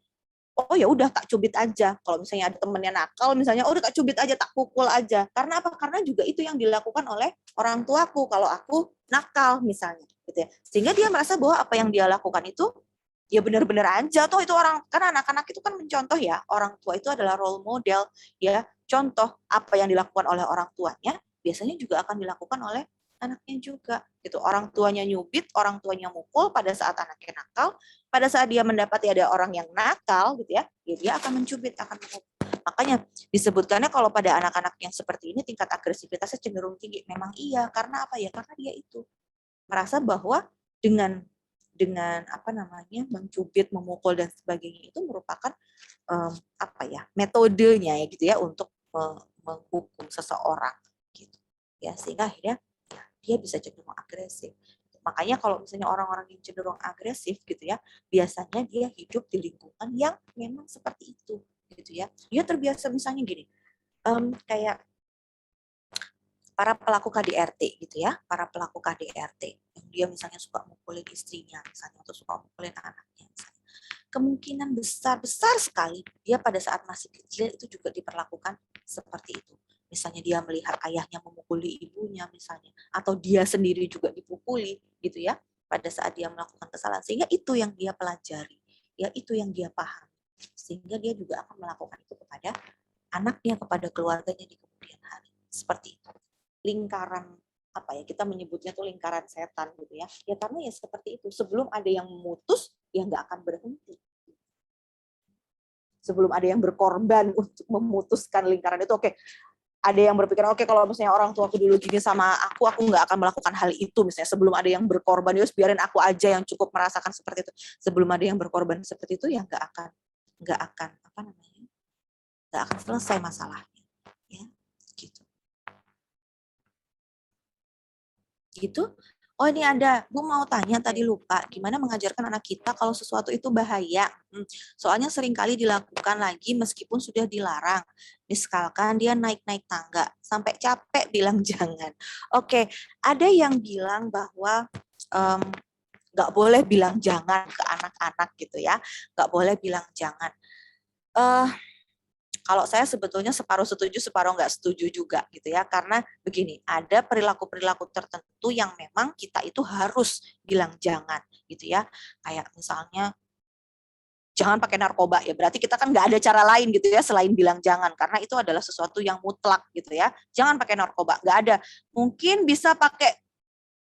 Oh ya udah tak cubit aja. Kalau misalnya ada temennya nakal misalnya, oh udah tak cubit aja, tak pukul aja. Karena apa? Karena juga itu yang dilakukan oleh orang tuaku kalau aku nakal misalnya gitu ya. Sehingga dia merasa bahwa apa yang dia lakukan itu ya benar-benar aja toh itu orang, karena anak-anak itu kan mencontoh ya, orang tua itu adalah role model ya, contoh apa yang dilakukan oleh orang tuanya biasanya juga akan dilakukan oleh anaknya juga gitu. Orang tuanya nyubit, orang tuanya mukul pada saat anaknya nakal, pada saat dia mendapati ada orang yang nakal gitu ya dia akan mencubit, akan memukul. Makanya disebutkannya kalau pada anak-anak yang seperti ini tingkat agresivitasnya cenderung tinggi. Memang iya, karena apa ya? Karena dia itu merasa bahwa dengan mencubit, memukul dan sebagainya itu merupakan metodenya ya gitu ya untuk menghukum seseorang gitu ya, sehingga akhirnya ya, dia bisa cenderung agresif. Makanya kalau misalnya orang-orang yang cenderung agresif gitu ya, biasanya dia hidup di lingkungan yang memang seperti itu gitu ya. Dia terbiasa misalnya gini, kayak para pelaku KDRT gitu ya, para pelaku KDRT yang dia misalnya suka mukulin istrinya misalnya atau suka mukulin anaknya misalnya. Kemungkinan besar sekali dia pada saat masih kecil itu juga diperlakukan seperti itu. Misalnya dia melihat ayahnya memukuli ibunya misalnya, atau dia sendiri juga dipukuli gitu ya pada saat dia melakukan kesalahan, sehingga itu yang dia pelajari, ya itu yang dia paham, sehingga dia juga akan melakukan itu kepada anaknya, kepada keluarganya di kemudian hari. Seperti itu. Lingkaran kita menyebutnya tuh lingkaran setan gitu ya. Ya karena ya seperti itu. Sebelum ada yang memutus, ya nggak akan berhenti. Sebelum ada yang berkorban untuk memutuskan lingkaran itu, oke. Ada yang berpikir, oke, kalau misalnya orang tua aku dulu gini sama aku nggak akan melakukan hal itu misalnya. Sebelum ada yang berkorban, ya biarin aku aja yang cukup merasakan seperti itu. Sebelum ada yang berkorban seperti itu, ya nggak akan selesai masalahnya. Ya, gitu. Oh ini ada, Bu mau tanya tadi lupa, gimana mengajarkan anak kita kalau sesuatu itu bahaya? Soalnya seringkali dilakukan lagi meskipun sudah dilarang. Misalkan dia naik-naik tangga, sampai capek bilang jangan. Oke, ada yang bilang bahwa nggak boleh bilang jangan ke anak-anak gitu ya, nggak boleh bilang jangan. Kalau saya sebetulnya separuh setuju, separuh nggak setuju juga gitu ya. Karena begini, ada perilaku-perilaku tertentu yang memang kita itu harus bilang jangan gitu ya. Kayak misalnya jangan pakai narkoba ya. Berarti kita kan nggak ada cara lain gitu ya selain bilang jangan. Karena itu adalah sesuatu yang mutlak gitu ya. Jangan pakai narkoba, nggak ada. Mungkin bisa pakai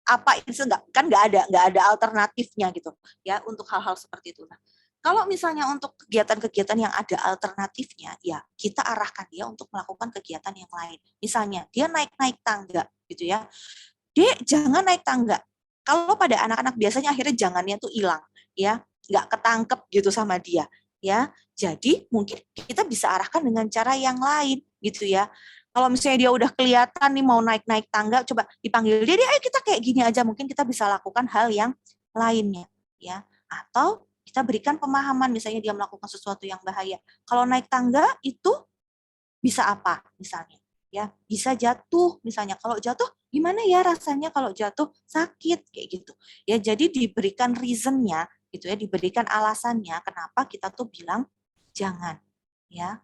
apa itu nggak ada alternatifnya gitu ya untuk hal-hal seperti itu. Nah, kalau misalnya untuk kegiatan-kegiatan yang ada alternatifnya, ya kita arahkan dia untuk melakukan kegiatan yang lain. Misalnya dia naik-naik tangga gitu ya. Dia jangan naik tangga. Kalau pada anak-anak biasanya akhirnya jangannya tuh hilang ya, nggak ketangkep gitu sama dia ya. Jadi mungkin kita bisa arahkan dengan cara yang lain gitu ya. Kalau misalnya dia udah kelihatan nih mau naik-naik tangga, coba dipanggil dia, ayo kita kayak gini aja, mungkin kita bisa lakukan hal yang lainnya ya. Atau kita berikan pemahaman, misalnya dia melakukan sesuatu yang bahaya. Kalau naik tangga itu bisa apa misalnya? Ya, bisa jatuh misalnya. Kalau jatuh gimana ya rasanya kalau jatuh? Sakit kayak gitu. Ya, jadi diberikan reason-nya gitu ya, diberikan alasannya kenapa kita tuh bilang jangan ya.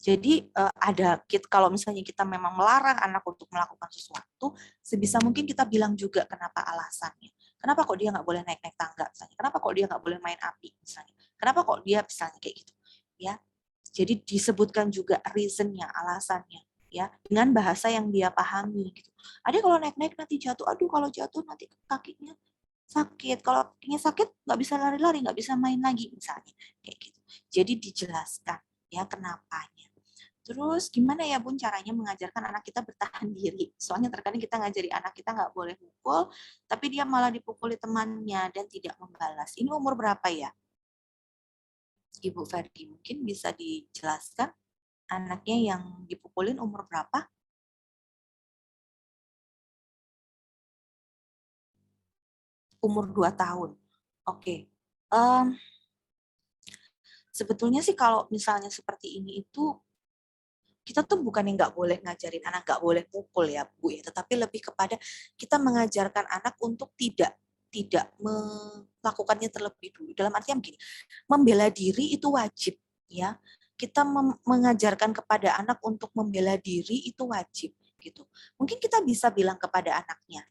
Jadi kalau misalnya kita memang melarang anak untuk melakukan sesuatu, sebisa mungkin kita bilang juga kenapa alasannya. Kenapa kok dia nggak boleh naik-naik tangga misalnya? Kenapa kok dia nggak boleh main api misalnya? Kenapa kok dia misalnya kayak gitu? Ya, jadi disebutkan juga reason-nya, alasannya, ya dengan bahasa yang dia pahami gitu. Ada kalau naik-naik nanti jatuh, aduh kalau jatuh nanti kakinya sakit. Kalau kakinya sakit nggak bisa lari-lari, nggak bisa main lagi misalnya kayak gitu. Jadi dijelaskan ya kenapanya. Terus gimana ya Bun caranya mengajarkan anak kita bertahan diri? Soalnya terkadang kita ngajari anak kita nggak boleh mukul, tapi dia malah dipukuli temannya dan tidak membalas. Ini umur berapa ya? Ibu Ferdi, mungkin bisa dijelaskan anaknya yang dipukulin umur berapa? Umur 2 tahun. Oke. Sebetulnya sih kalau misalnya seperti ini itu kita tuh bukan yang nggak boleh ngajarin anak, nggak boleh pukul ya Bu ya, tetapi lebih kepada kita mengajarkan anak untuk tidak melakukannya terlebih dulu. Dalam artian begini, membela diri itu wajib ya. Kita mengajarkan kepada anak untuk membela diri itu wajib gitu. Mungkin kita bisa bilang kepada anaknya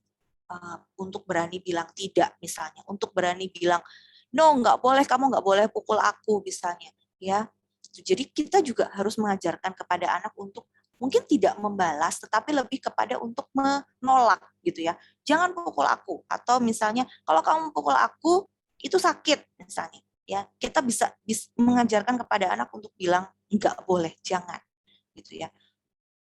untuk berani bilang tidak misalnya, untuk berani bilang no, nggak boleh, kamu nggak boleh pukul aku misalnya ya. Jadi kita juga harus mengajarkan kepada anak untuk mungkin tidak membalas, tetapi lebih kepada untuk menolak gitu ya. Jangan pukul aku, atau misalnya kalau kamu pukul aku itu sakit misalnya. Ya, kita bisa mengajarkan kepada anak untuk bilang enggak boleh, jangan gitu ya.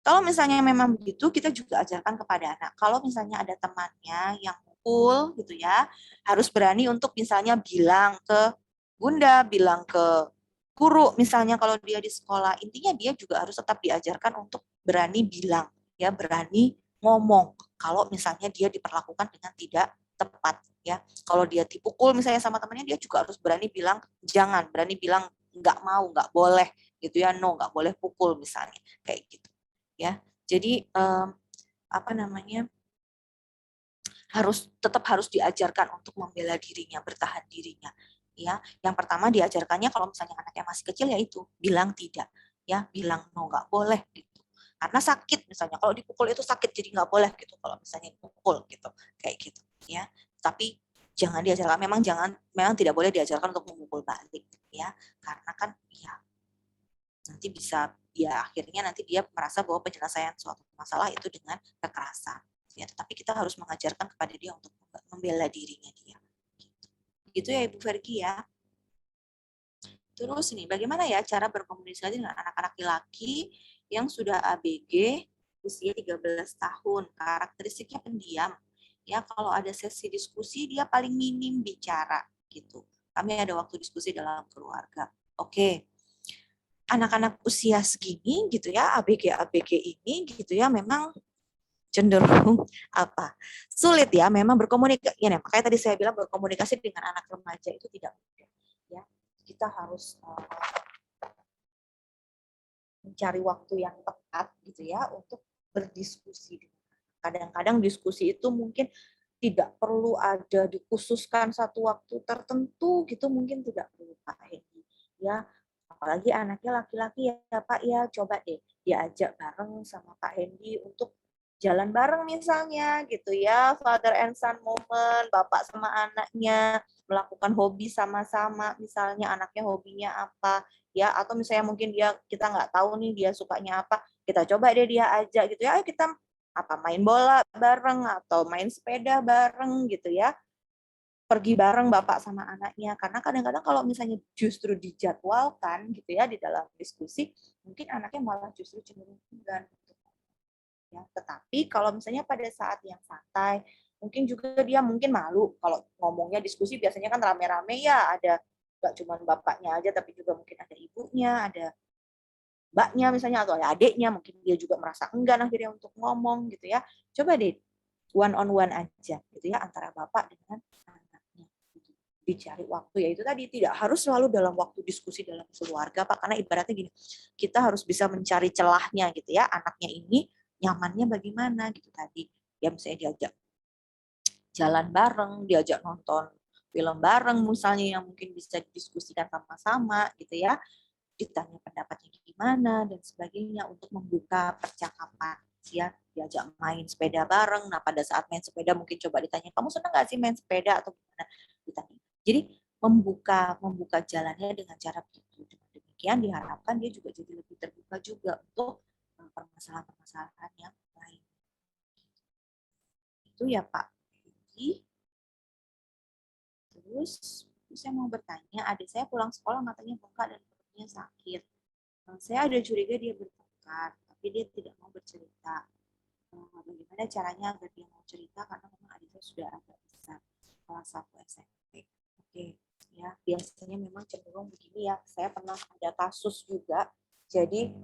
Kalau misalnya memang begitu, kita juga ajarkan kepada anak. Kalau misalnya ada temannya yang mukul gitu ya, harus berani untuk misalnya bilang ke bunda, bilang ke guru misalnya kalau dia di sekolah. Intinya dia juga harus tetap diajarkan untuk berani bilang, ya, berani ngomong kalau misalnya dia diperlakukan dengan tidak tepat, ya. Kalau dia dipukul misalnya sama temannya, dia juga harus berani bilang jangan, berani bilang nggak mau, nggak boleh gitu ya, no, nggak boleh pukul misalnya, kayak gitu. Ya, jadi apa namanya, tetap harus diajarkan untuk membela dirinya, bertahan dirinya. Ya, yang pertama diajarkannya kalau misalnya anaknya masih kecil, yaitu bilang tidak, ya, bilang no, nggak boleh gitu. Karena sakit misalnya, kalau dipukul itu sakit, jadi nggak boleh gitu. Kalau misalnya dipukul gitu, kayak gitu, ya. Tapi jangan diajarkan, memang tidak boleh diajarkan untuk memukul balik, ya, karena kan, ya, nanti bisa, ya, akhirnya nanti dia merasa bahwa penyelesaian suatu masalah itu dengan kekerasan, ya. Tetapi kita harus mengajarkan kepada dia untuk membela dirinya dia. Gitu ya Ibu Vergi ya. Terus ini, bagaimana ya cara berkomunikasi dengan anak-anak laki-laki yang sudah ABG usia 13 tahun, karakteristiknya pendiam. Ya, kalau ada sesi diskusi dia paling minim bicara gitu. Kami ada waktu diskusi dalam keluarga. Oke. Anak-anak usia segini gitu ya, ABG ini gitu ya, memang cenderung sulit ya, memang berkomunikasi. Ya, makanya tadi saya bilang berkomunikasi dengan anak remaja itu tidak mudah. Ya, kita harus mencari waktu yang tepat gitu ya untuk berdiskusi. Kadang-kadang diskusi itu mungkin tidak perlu ada dikhususkan satu waktu tertentu gitu, mungkin tidak perlu Pak Hedi ya. Apalagi anaknya laki-laki ya Pak ya, coba deh diajak bareng sama Pak Hendy untuk jalan bareng misalnya gitu ya, father and son moment, bapak sama anaknya melakukan hobi sama-sama, misalnya anaknya hobinya apa ya, atau misalnya mungkin kita nggak tahu nih dia sukanya apa, kita coba deh dia ajak gitu ya, ayo kita main bola bareng atau main sepeda bareng gitu ya, pergi bareng bapak sama anaknya. Karena kadang-kadang kalau misalnya justru dijadwalkan gitu ya di dalam diskusi, mungkin anaknya malah justru cenderung enggan. Ya, tetapi kalau misalnya pada saat yang santai, mungkin juga dia mungkin malu kalau ngomongnya diskusi, biasanya kan rame-rame ya, ada nggak cuma bapaknya aja tapi juga mungkin ada ibunya, ada mbaknya misalnya atau ada adiknya, mungkin dia juga merasa enggan akhirnya untuk ngomong gitu ya. Coba deh one on one aja gitu ya antara bapak dengan anaknya. Dicari waktu, ya itu tadi, tidak harus selalu dalam waktu diskusi dalam keluarga Pak, karena ibaratnya gini, kita harus bisa mencari celahnya gitu ya, anaknya ini nyamannya bagaimana gitu tadi. Ya misalnya diajak jalan bareng, diajak nonton film bareng misalnya yang mungkin bisa didiskusikan sama-sama gitu ya, ditanya pendapatnya gimana dan sebagainya untuk membuka percakapan ya, diajak main sepeda bareng. Nah pada saat main sepeda mungkin coba ditanya, kamu senang nggak sih main sepeda atau gimana, ditanya. Jadi membuka jalannya dengan cara begitu. Dengan demikian diharapkan dia juga jadi lebih terbuka juga untuk permasalahan-permasalahan yang lain. Itu ya Pak. Terus saya mau bertanya, adik saya pulang sekolah matanya bengkak dan perutnya sakit. Saya ada curiga dia bertengkar, tapi dia tidak mau bercerita. Bagaimana caranya agar dia mau cerita, karena memang adik saya sudah agak besar, kelas 1 SMP. Oke, ya biasanya memang cenderung begini ya. Saya pernah ada kasus juga. Jadi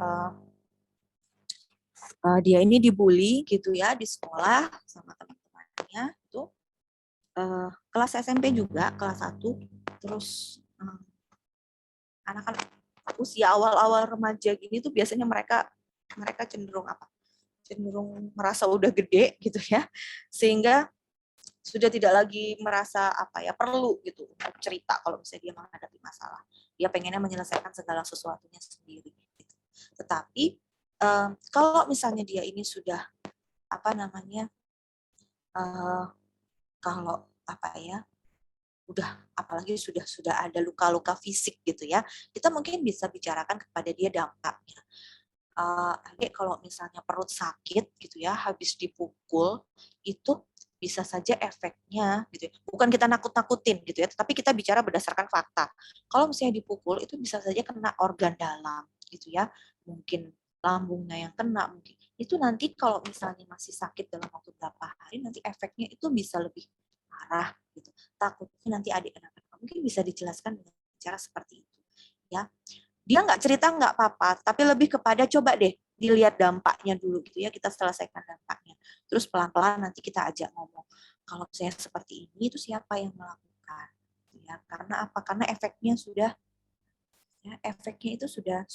dia ini dibully gitu ya di sekolah sama teman-temannya itu. Kelas SMP juga, kelas 1. Terus anak-anak usia awal-awal remaja gini tuh biasanya mereka cenderung cenderung merasa udah gede gitu ya, sehingga sudah tidak lagi merasa perlu gitu untuk cerita kalau misalnya dia menghadapi masalah. Dia pengennya menyelesaikan segala sesuatunya sendiri gitu. Tetapi kalau misalnya dia ini sudah kalau udah apalagi sudah ada luka-luka fisik gitu ya, kita mungkin bisa bicarakan kepada dia dampaknya. Adik kalau misalnya perut sakit gitu ya, habis dipukul, itu bisa saja efeknya gitu ya. Bukan kita nakut-nakutin gitu ya, tapi kita bicara berdasarkan fakta. Kalau misalnya dipukul itu bisa saja kena organ dalam gitu ya, mungkin lambungnya yang kena, mungkin itu nanti kalau misalnya masih sakit dalam waktu berapa hari, nanti efeknya itu bisa lebih parah gitu. Takutnya nanti adik kenapa-napa. Mungkin bisa dijelaskan dengan cara seperti itu. Ya, dia nggak cerita nggak apa-apa, tapi lebih kepada coba deh dilihat dampaknya dulu gitu ya, kita selesaikan dampaknya. Terus pelan-pelan nanti kita ajak ngomong. Kalau saya seperti ini, itu siapa yang melakukan? Ya, karena apa? Karena efeknya sudah, ya, efeknya itu sudah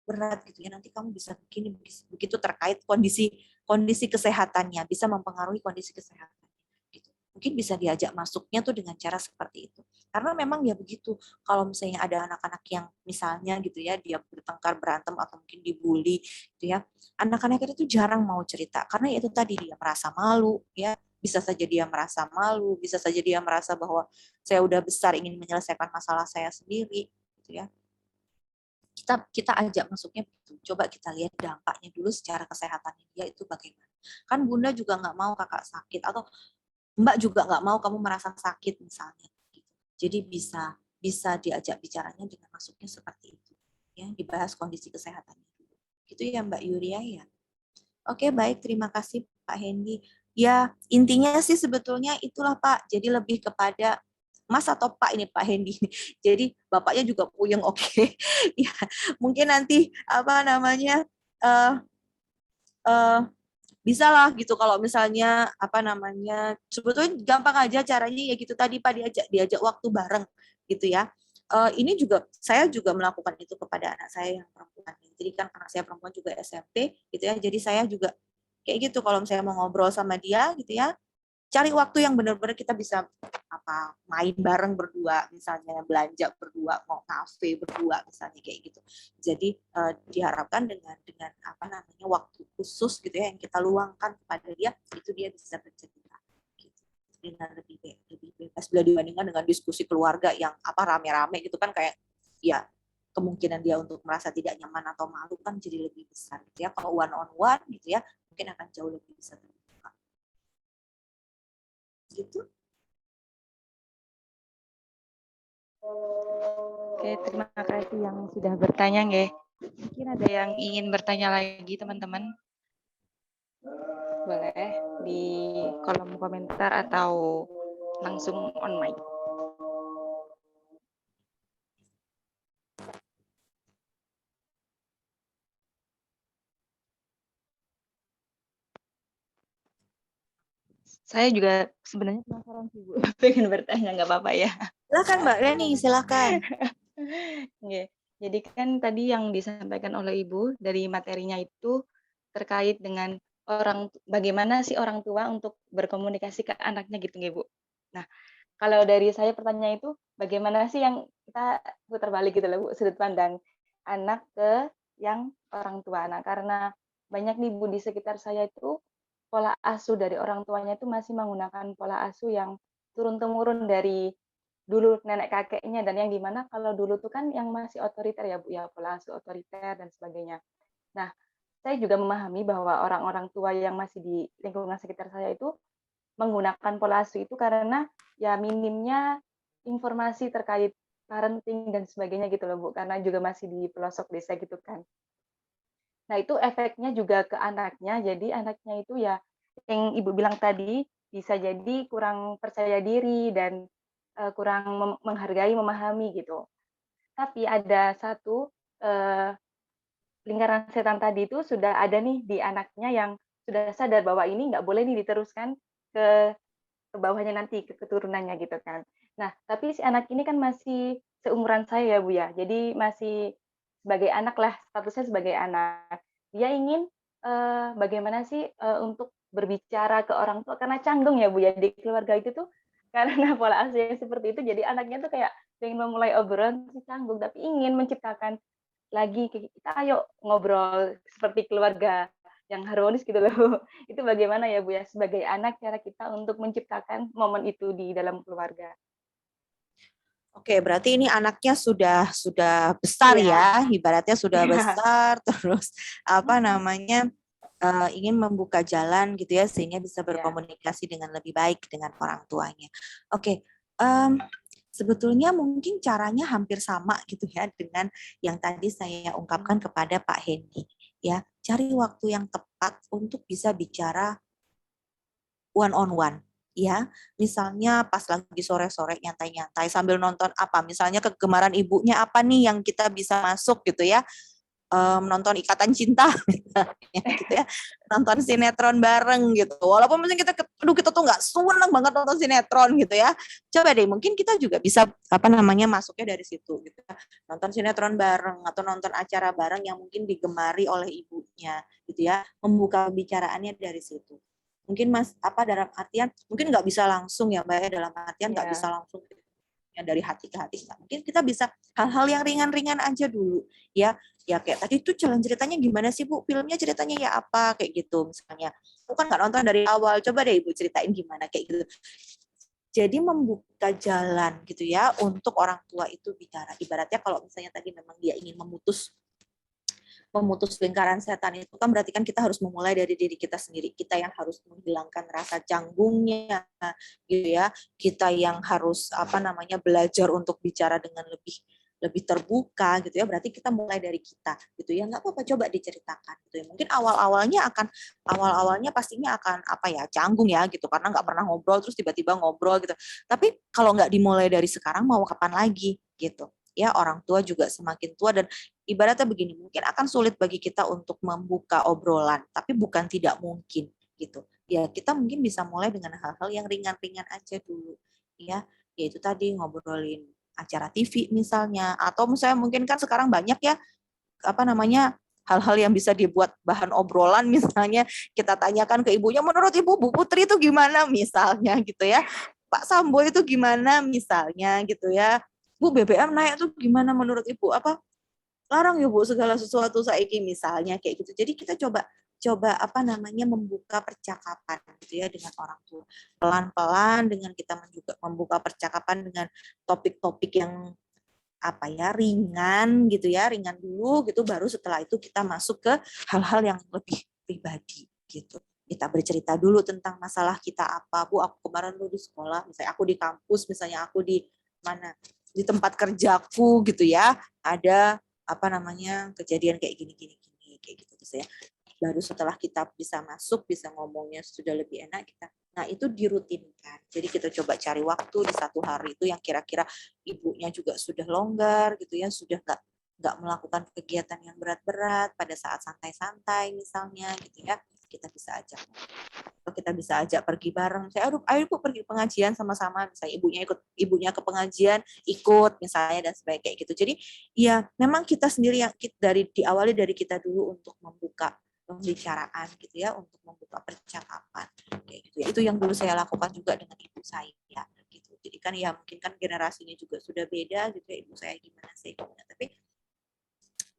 berat gitu ya. Nanti kamu bisa begini begitu terkait kondisi kesehatannya, bisa mempengaruhi kondisi kesehatan. Gitu. Mungkin bisa diajak masuknya tuh dengan cara seperti itu. Karena memang ya begitu. Kalau misalnya ada anak-anak yang misalnya gitu ya, dia bertengkar, berantem atau mungkin dibully gitu ya. Anak-anak itu jarang mau cerita karena itu tadi dia merasa malu ya. Bisa saja dia merasa malu, bisa saja dia merasa bahwa saya udah besar ingin menyelesaikan masalah saya sendiri gitu ya. Kita ajak masuknya begitu. Coba kita lihat dampaknya dulu secara kesehatannya dia itu bagaimana. Kan Bunda juga nggak mau kakak sakit, atau Mbak juga nggak mau kamu merasa sakit misalnya. Jadi bisa diajak bicaranya dengan masuknya seperti itu. Ya, dibahas kondisi kesehatannya dulu. Gitu ya Mbak Yuria ya. Oke, baik, terima kasih Pak Hendy. Ya, intinya sih sebetulnya itulah Pak. Jadi lebih kepada Mas atau Pak ini Pak Hendy. Jadi bapaknya juga puyeng, oke. Ya, mungkin nanti apa namanya uh, uh, bisa lah gitu kalau misalnya apa namanya, sebetulnya gampang aja caranya ya gitu tadi Pak, diajak waktu bareng gitu ya. Ini juga saya juga melakukan itu kepada anak saya yang perempuan. Jadi kan anak saya perempuan juga SMP gitu ya. Jadi saya juga kayak gitu kalau misalnya mau ngobrol sama dia gitu ya, cari waktu yang benar-benar kita bisa apa main bareng berdua, misalnya belanja berdua, mau kafe berdua misalnya kayak gitu. Jadi diharapkan dengan apa namanya waktu khusus gitu ya yang kita luangkan kepada dia, itu dia bisa bercerita gitu. Dengan lebih bebas bila dibandingkan dengan diskusi keluarga yang apa rame-rame gitu kan, kayak ya kemungkinan dia untuk merasa tidak nyaman atau malu kan jadi lebih besar gitu ya. Kalau one on one gitu ya mungkin akan jauh lebih bisa terbuka gitu. Oke, terima kasih yang sudah bertanya, nggih. Mungkin ada yang ingin bertanya lagi, teman-teman. Boleh di kolom komentar atau langsung on mic. Saya juga sebenarnya penasaran sih, Bu. Pengen bertanya, nggak apa-apa ya? Silakan Mbak Reni, silakan. Oke. Jadi kan tadi yang disampaikan oleh Ibu dari materinya itu terkait dengan bagaimana sih orang tua untuk berkomunikasi ke anaknya gitu nggih, Bu. Nah, kalau dari saya pertanyaan itu bagaimana sih yang kita putar balik gitu loh, Bu, sudut pandang anak ke yang orang tua. Nah, karena banyak nih Bu di sekitar saya itu pola asuh dari orang tuanya itu masih menggunakan pola asuh yang turun-temurun dari dulu nenek kakeknya, dan yang dimana kalau dulu tuh kan yang masih otoriter ya Bu ya, pola asuh otoriter dan sebagainya. Nah, saya juga memahami bahwa orang-orang tua yang masih di lingkungan sekitar saya itu menggunakan pola asuh itu karena ya minimnya informasi terkait parenting dan sebagainya gitu loh Bu, karena juga masih di pelosok desa gitu kan. Nah, itu efeknya juga ke anaknya, jadi anaknya itu ya yang Ibu bilang tadi, bisa jadi kurang percaya diri dan kurang menghargai, memahami gitu. Tapi ada satu lingkaran setan tadi itu sudah ada nih di anaknya yang sudah sadar bahwa ini nggak boleh nih diteruskan ke bawahnya nanti, ke keturunannya gitu kan. Nah, tapi si anak ini kan masih seumuran saya ya Bu ya, jadi masih sebagai anak lah, statusnya sebagai anak. Dia ingin bagaimana sih untuk berbicara ke orang tua, karena canggung ya Bu ya, di keluarga itu tuh karena pola asuh yang seperti itu, jadi anaknya tuh kayak pengen memulai obrolan tapi canggung, tapi ingin menciptakan lagi, kita ayo ngobrol seperti keluarga yang harmonis gitu loh. Itu bagaimana ya Bu ya, sebagai anak cara kita untuk menciptakan momen itu di dalam keluarga. Oke, berarti ini anaknya sudah besar Iya. ya, ibaratnya sudah Iya. besar, terus apa namanya ingin membuka jalan gitu ya, sehingga bisa Iya. berkomunikasi dengan lebih baik dengan orang tuanya. Oke, sebetulnya mungkin caranya hampir sama gitu ya dengan yang tadi saya ungkapkan kepada Pak Hendy. Ya, cari waktu yang tepat untuk bisa bicara one on one. Ya, misalnya pas lagi sore-sore nyantai-nyantai sambil nonton apa, misalnya kegemaran ibunya apa nih yang kita bisa masuk gitu ya, nonton Ikatan Cinta misalnya gitu ya, nonton sinetron bareng gitu. Walaupun mungkin kita tuh nggak seneng banget nonton sinetron gitu ya. Coba deh, mungkin kita juga bisa masuknya dari situ gitu ya. Nonton sinetron bareng atau nonton acara bareng yang mungkin digemari oleh ibunya gitu ya. Membuka pembicaraannya dari situ. Mungkin dalam artian mungkin nggak bisa langsung ya Mbak ya, dalam artian nggak bisa langsung yang dari hati ke hati. Mungkin kita bisa hal-hal yang ringan-ringan aja dulu ya. Ya kayak tadi itu jalan ceritanya gimana sih Bu? Filmnya ceritanya ya apa kayak gitu misalnya. Bukan nggak nonton dari awal, coba deh Ibu ceritain gimana kayak gitu. Jadi membuka jalan gitu ya untuk orang tua itu bicara. Ibaratnya kalau misalnya tadi memang dia ingin memutus lingkaran setan itu kan berarti kan kita harus memulai dari diri kita sendiri. Kita yang harus menghilangkan rasa canggungnya gitu ya. Kita yang harus belajar untuk bicara dengan lebih terbuka gitu ya. Berarti kita mulai dari kita gitu ya. Nggak apa-apa, coba diceritakan gitu ya. Mungkin awal-awalnya pastinya akan canggung ya gitu karena nggak pernah ngobrol terus tiba-tiba ngobrol gitu. Tapi kalau nggak dimulai dari sekarang mau kapan lagi gitu. Ya, orang tua juga semakin tua dan ibaratnya begini, mungkin akan sulit bagi kita untuk membuka obrolan, tapi bukan tidak mungkin gitu. Ya, kita mungkin bisa mulai dengan hal-hal yang ringan-ringan aja dulu, ya. Yaitu tadi ngobrolin acara TV misalnya, atau misalnya mungkin kan sekarang banyak ya hal-hal yang bisa dibuat bahan obrolan, misalnya kita tanyakan ke ibunya, menurut ibu Bu Putri itu gimana misalnya gitu ya. Pak Sambo itu gimana misalnya gitu ya. Bu, BBM naik tuh gimana menurut ibu? Larang ya Bu segala sesuatu saiki misalnya kayak gitu. Jadi kita coba membuka percakapan gitu ya dengan orang tua. Pelan-pelan dengan kita juga membuka percakapan dengan topik-topik yang ringan gitu ya, ringan dulu gitu, baru setelah itu kita masuk ke hal-hal yang lebih pribadi gitu. Kita bercerita dulu tentang masalah kita apa. Bu, aku kemarin di sekolah, misalnya aku di kampus, misalnya aku di mana, di tempat kerjaku gitu ya, ada kejadian kayak gini kayak gitu ya. Baru setelah kita bisa masuk, bisa ngomongnya sudah lebih enak, nah itu dirutinkan. Jadi kita coba cari waktu di satu hari itu yang kira-kira ibunya juga sudah longgar gitu ya, sudah nggak melakukan kegiatan yang berat-berat pada saat santai-santai misalnya gitu ya, kita bisa ajak pergi bareng. Ayo Bu pergi pengajian sama-sama, misalnya ibunya ke pengajian ikut misalnya dan sebagainya kayak gitu. Jadi ya memang kita sendiri yang diawali dari kita dulu untuk membuka pembicaraan gitu ya, untuk membuka percakapan kayak gitu ya. Itu yang dulu saya lakukan juga dengan ibu saya gitu. Jadi kan ya mungkin kan generasinya juga sudah beda gitu ya, ibu saya gimana tapi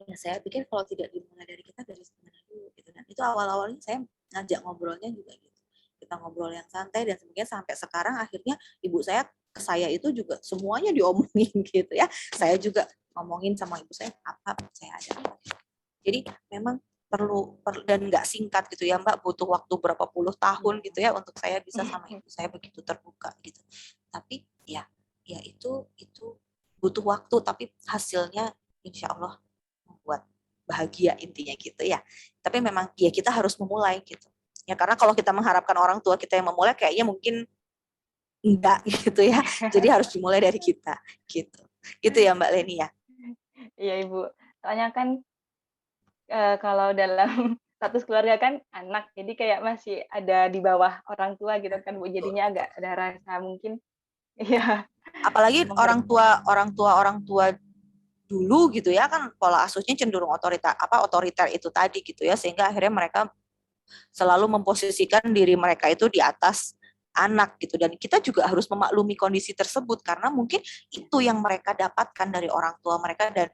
ya saya pikir kalau tidak dimulai dari kita, dari mana dulu gitu. Dan itu awal-awalnya saya ngajak ngobrolnya juga gitu, kita ngobrol yang santai dan sebagainya, sampai sekarang akhirnya ibu saya ke saya itu juga semuanya diomongin gitu ya. Saya juga ngomongin sama ibu saya apa saya ada. Jadi memang perlu dan nggak singkat gitu ya Mbak, butuh waktu berapa puluh tahun gitu ya untuk saya bisa sama ibu saya begitu terbuka gitu. Tapi ya itu butuh waktu, tapi hasilnya insya Allah membuat bahagia intinya gitu ya. Tapi memang ya kita harus memulai gitu. Ya karena kalau kita mengharapkan orang tua kita yang memulai, kayaknya mungkin enggak gitu ya. Jadi harus dimulai dari kita gitu. Gitu ya Mbak Leni ya. Iya Ibu, soalnya kan kalau dalam status keluarga kan anak, jadi kayak masih ada di bawah orang tua gitu kan Bu, jadinya agak ada rasa mungkin iya. Apalagi orang tua dulu gitu ya, kan pola asuhnya cenderung otoriter itu tadi gitu ya, sehingga akhirnya mereka selalu memposisikan diri mereka itu di atas anak gitu, dan kita juga harus memaklumi kondisi tersebut karena mungkin itu yang mereka dapatkan dari orang tua mereka, dan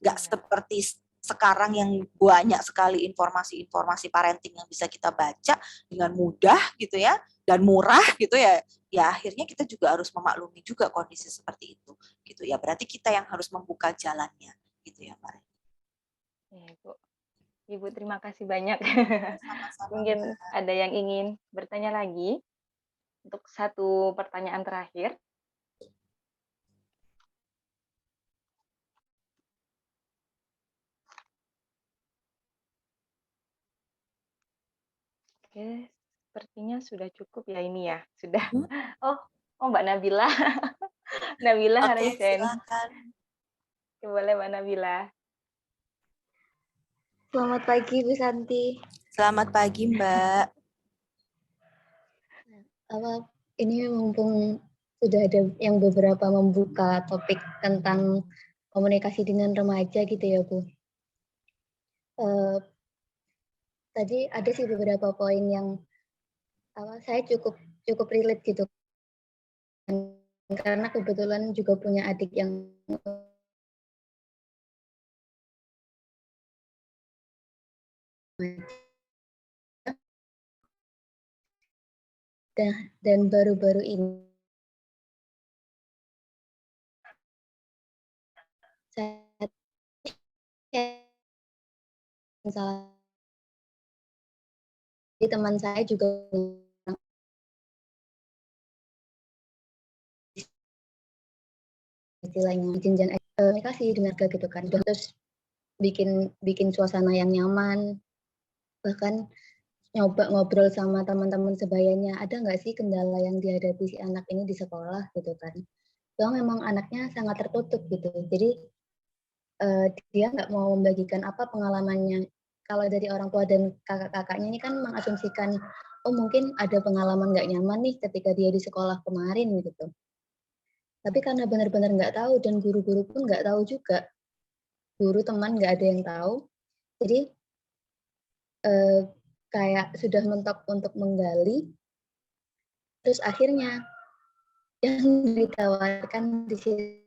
nggak seperti sekarang yang banyak sekali informasi parenting yang bisa kita baca dengan mudah gitu ya, dan murah gitu ya. Ya akhirnya kita juga harus memaklumi juga kondisi seperti itu gitu ya. Berarti kita yang harus membuka jalannya gitu ya Mbak. Iya Ibu. Ibu terima kasih banyak. Sama-sama. Mungkin ada yang ingin bertanya lagi untuk satu pertanyaan terakhir. Oke, sepertinya sudah cukup ya ini ya, sudah. Hmm? Oh oh Mbak Nabila, Nabila Oke, Harisen. silakan. Boleh Mbak Nabila. Selamat pagi Bu Santi. Selamat pagi, Mbak. Ini mumpung sudah ada yang beberapa membuka topik tentang komunikasi dengan remaja gitu ya Bu. Tadi ada sih beberapa poin yang saya cukup relate gitu, karena kebetulan juga punya adik yang dan baru-baru ini saya salah teman saya juga istilahnya jenjang komunikasi dengan keluarga gitu kan, terus bikin suasana yang nyaman, bahkan nyoba ngobrol sama teman-teman sebayanya, ada nggak sih kendala yang dihadapi si anak ini di sekolah gitu kan. Soalnya memang anaknya sangat tertutup gitu, jadi dia nggak mau membagikan apa pengalamannya. Kalau dari orang tua dan kakak-kakaknya ini kan mengasumsikan, oh mungkin ada pengalaman nggak nyaman nih ketika dia di sekolah kemarin gitu. Tapi karena benar-benar nggak tahu dan guru-guru pun nggak tahu juga, guru teman nggak ada yang tahu, jadi kayak sudah mentok untuk menggali, terus akhirnya yang ditawarkan di situ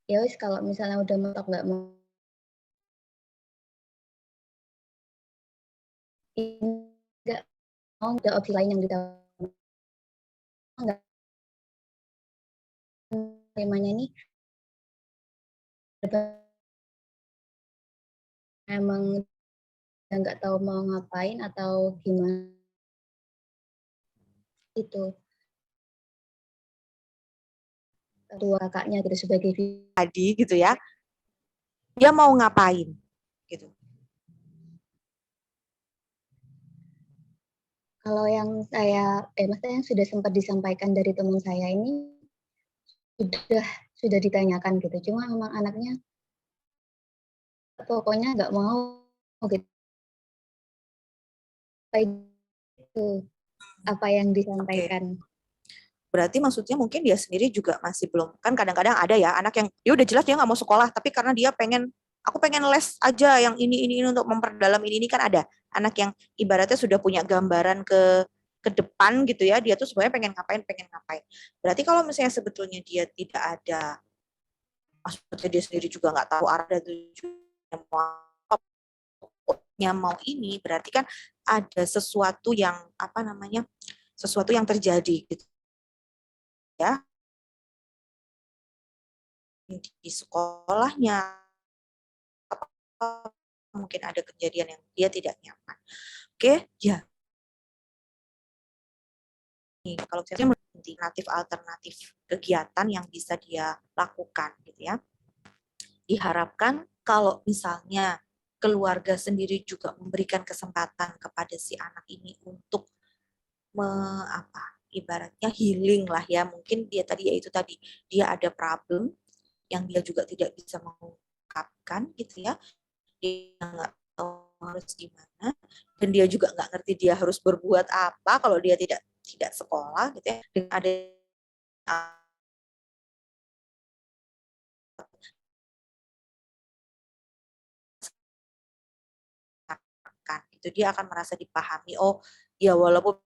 ya wis kalau misalnya udah mentok nggak mau nggak mau, ada opsi lain yang ditawarkan nggak, temanya ini emang nggak tahu mau ngapain atau gimana itu tua kakaknya gitu sebagai Tadi gitu ya, dia mau ngapain gitu. kalau yang maksudnya yang sudah sempat disampaikan dari teman saya ini sudah ditanyakan gitu, cuma memang anaknya pokoknya nggak mau gitu, itu apa yang Oke. disampaikan. Berarti maksudnya mungkin dia sendiri juga masih belum, kan kadang-kadang ada ya anak yang dia udah jelas dia nggak mau sekolah, tapi karena dia pengen, aku pengen les aja yang ini untuk memperdalam ini kan ada anak yang ibaratnya sudah punya gambaran ke depan gitu ya, dia tuh sebenarnya pengen ngapain. Berarti kalau misalnya sebetulnya dia tidak ada, maksudnya dia sendiri juga nggak tahu arah dan tujuannya mau ini, berarti kan ada sesuatu yang apa namanya, sesuatu yang terjadi gitu ya di sekolahnya, mungkin ada kejadian yang dia tidak nyaman. Oke, ya. Nih, kalau saya alternatif kegiatan yang bisa dia lakukan gitu ya. Diharapkan kalau misalnya keluarga sendiri juga memberikan kesempatan kepada si anak ini untuk ibaratnya healing lah ya, mungkin dia tadi yaitu tadi dia ada problem yang dia juga tidak bisa mengungkapkan gitu ya, dia nggak tahu harus gimana dan dia juga nggak ngerti dia harus berbuat apa kalau dia tidak sekolah gitu ya, dengan ada itu dia akan merasa dipahami. Oh ya, walaupun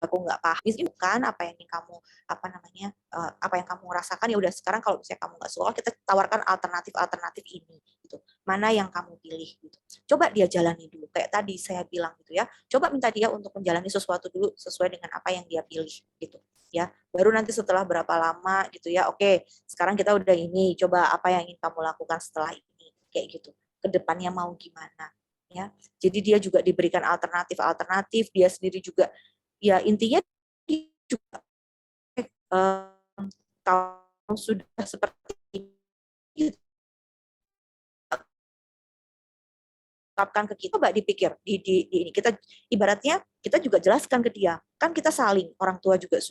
aku nggak paham ini bukan apa yang kamu apa yang kamu rasakan, ya udah sekarang kalau misalnya kamu nggak sekolah kita tawarkan alternatif ini gitu, mana yang kamu pilih gitu, coba dia jalani dulu kayak tadi saya bilang gitu ya, coba minta dia untuk menjalani sesuatu dulu sesuai dengan apa yang dia pilih gitu ya, baru nanti setelah berapa lama gitu ya, oke sekarang kita udah ini, coba apa yang ingin kamu lakukan setelah ini kayak gitu, kedepannya mau gimana ya, jadi dia juga diberikan alternatif, dia sendiri juga ya intinya juga kalau sudah seperti itu ungkapkan ke kita, coba dipikir di ini kita ibaratnya kita juga jelaskan ke dia, kan kita saling, orang tua juga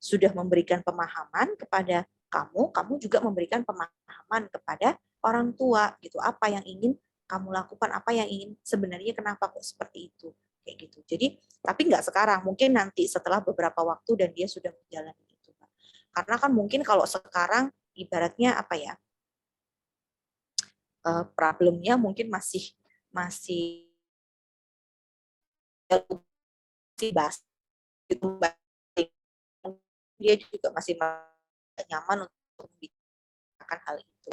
sudah memberikan pemahaman kepada kamu juga memberikan pemahaman kepada orang tua gitu, apa yang ingin kamu lakukan, apa yang ingin sebenarnya, kenapa kok seperti itu, kayak gitu. Jadi tapi nggak sekarang, mungkin nanti setelah beberapa waktu dan dia sudah menjalani itu. Karena kan mungkin kalau sekarang ibaratnya apa ya, problemnya mungkin masih bahas gitu, dia juga masih nyaman untuk membicarakan hal itu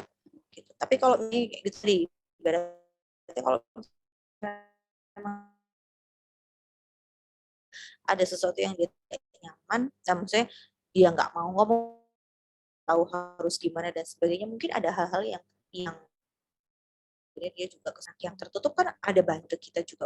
gitu. Tapi kalau ini kayak gitu sih, ibaratnya kalau ada sesuatu yang dia tidak nyaman, maksudnya dia nggak mau ngomong, tahu harus gimana dan sebagainya, mungkin ada hal-hal yang dia juga yang tertutup, kan ada bantu kita juga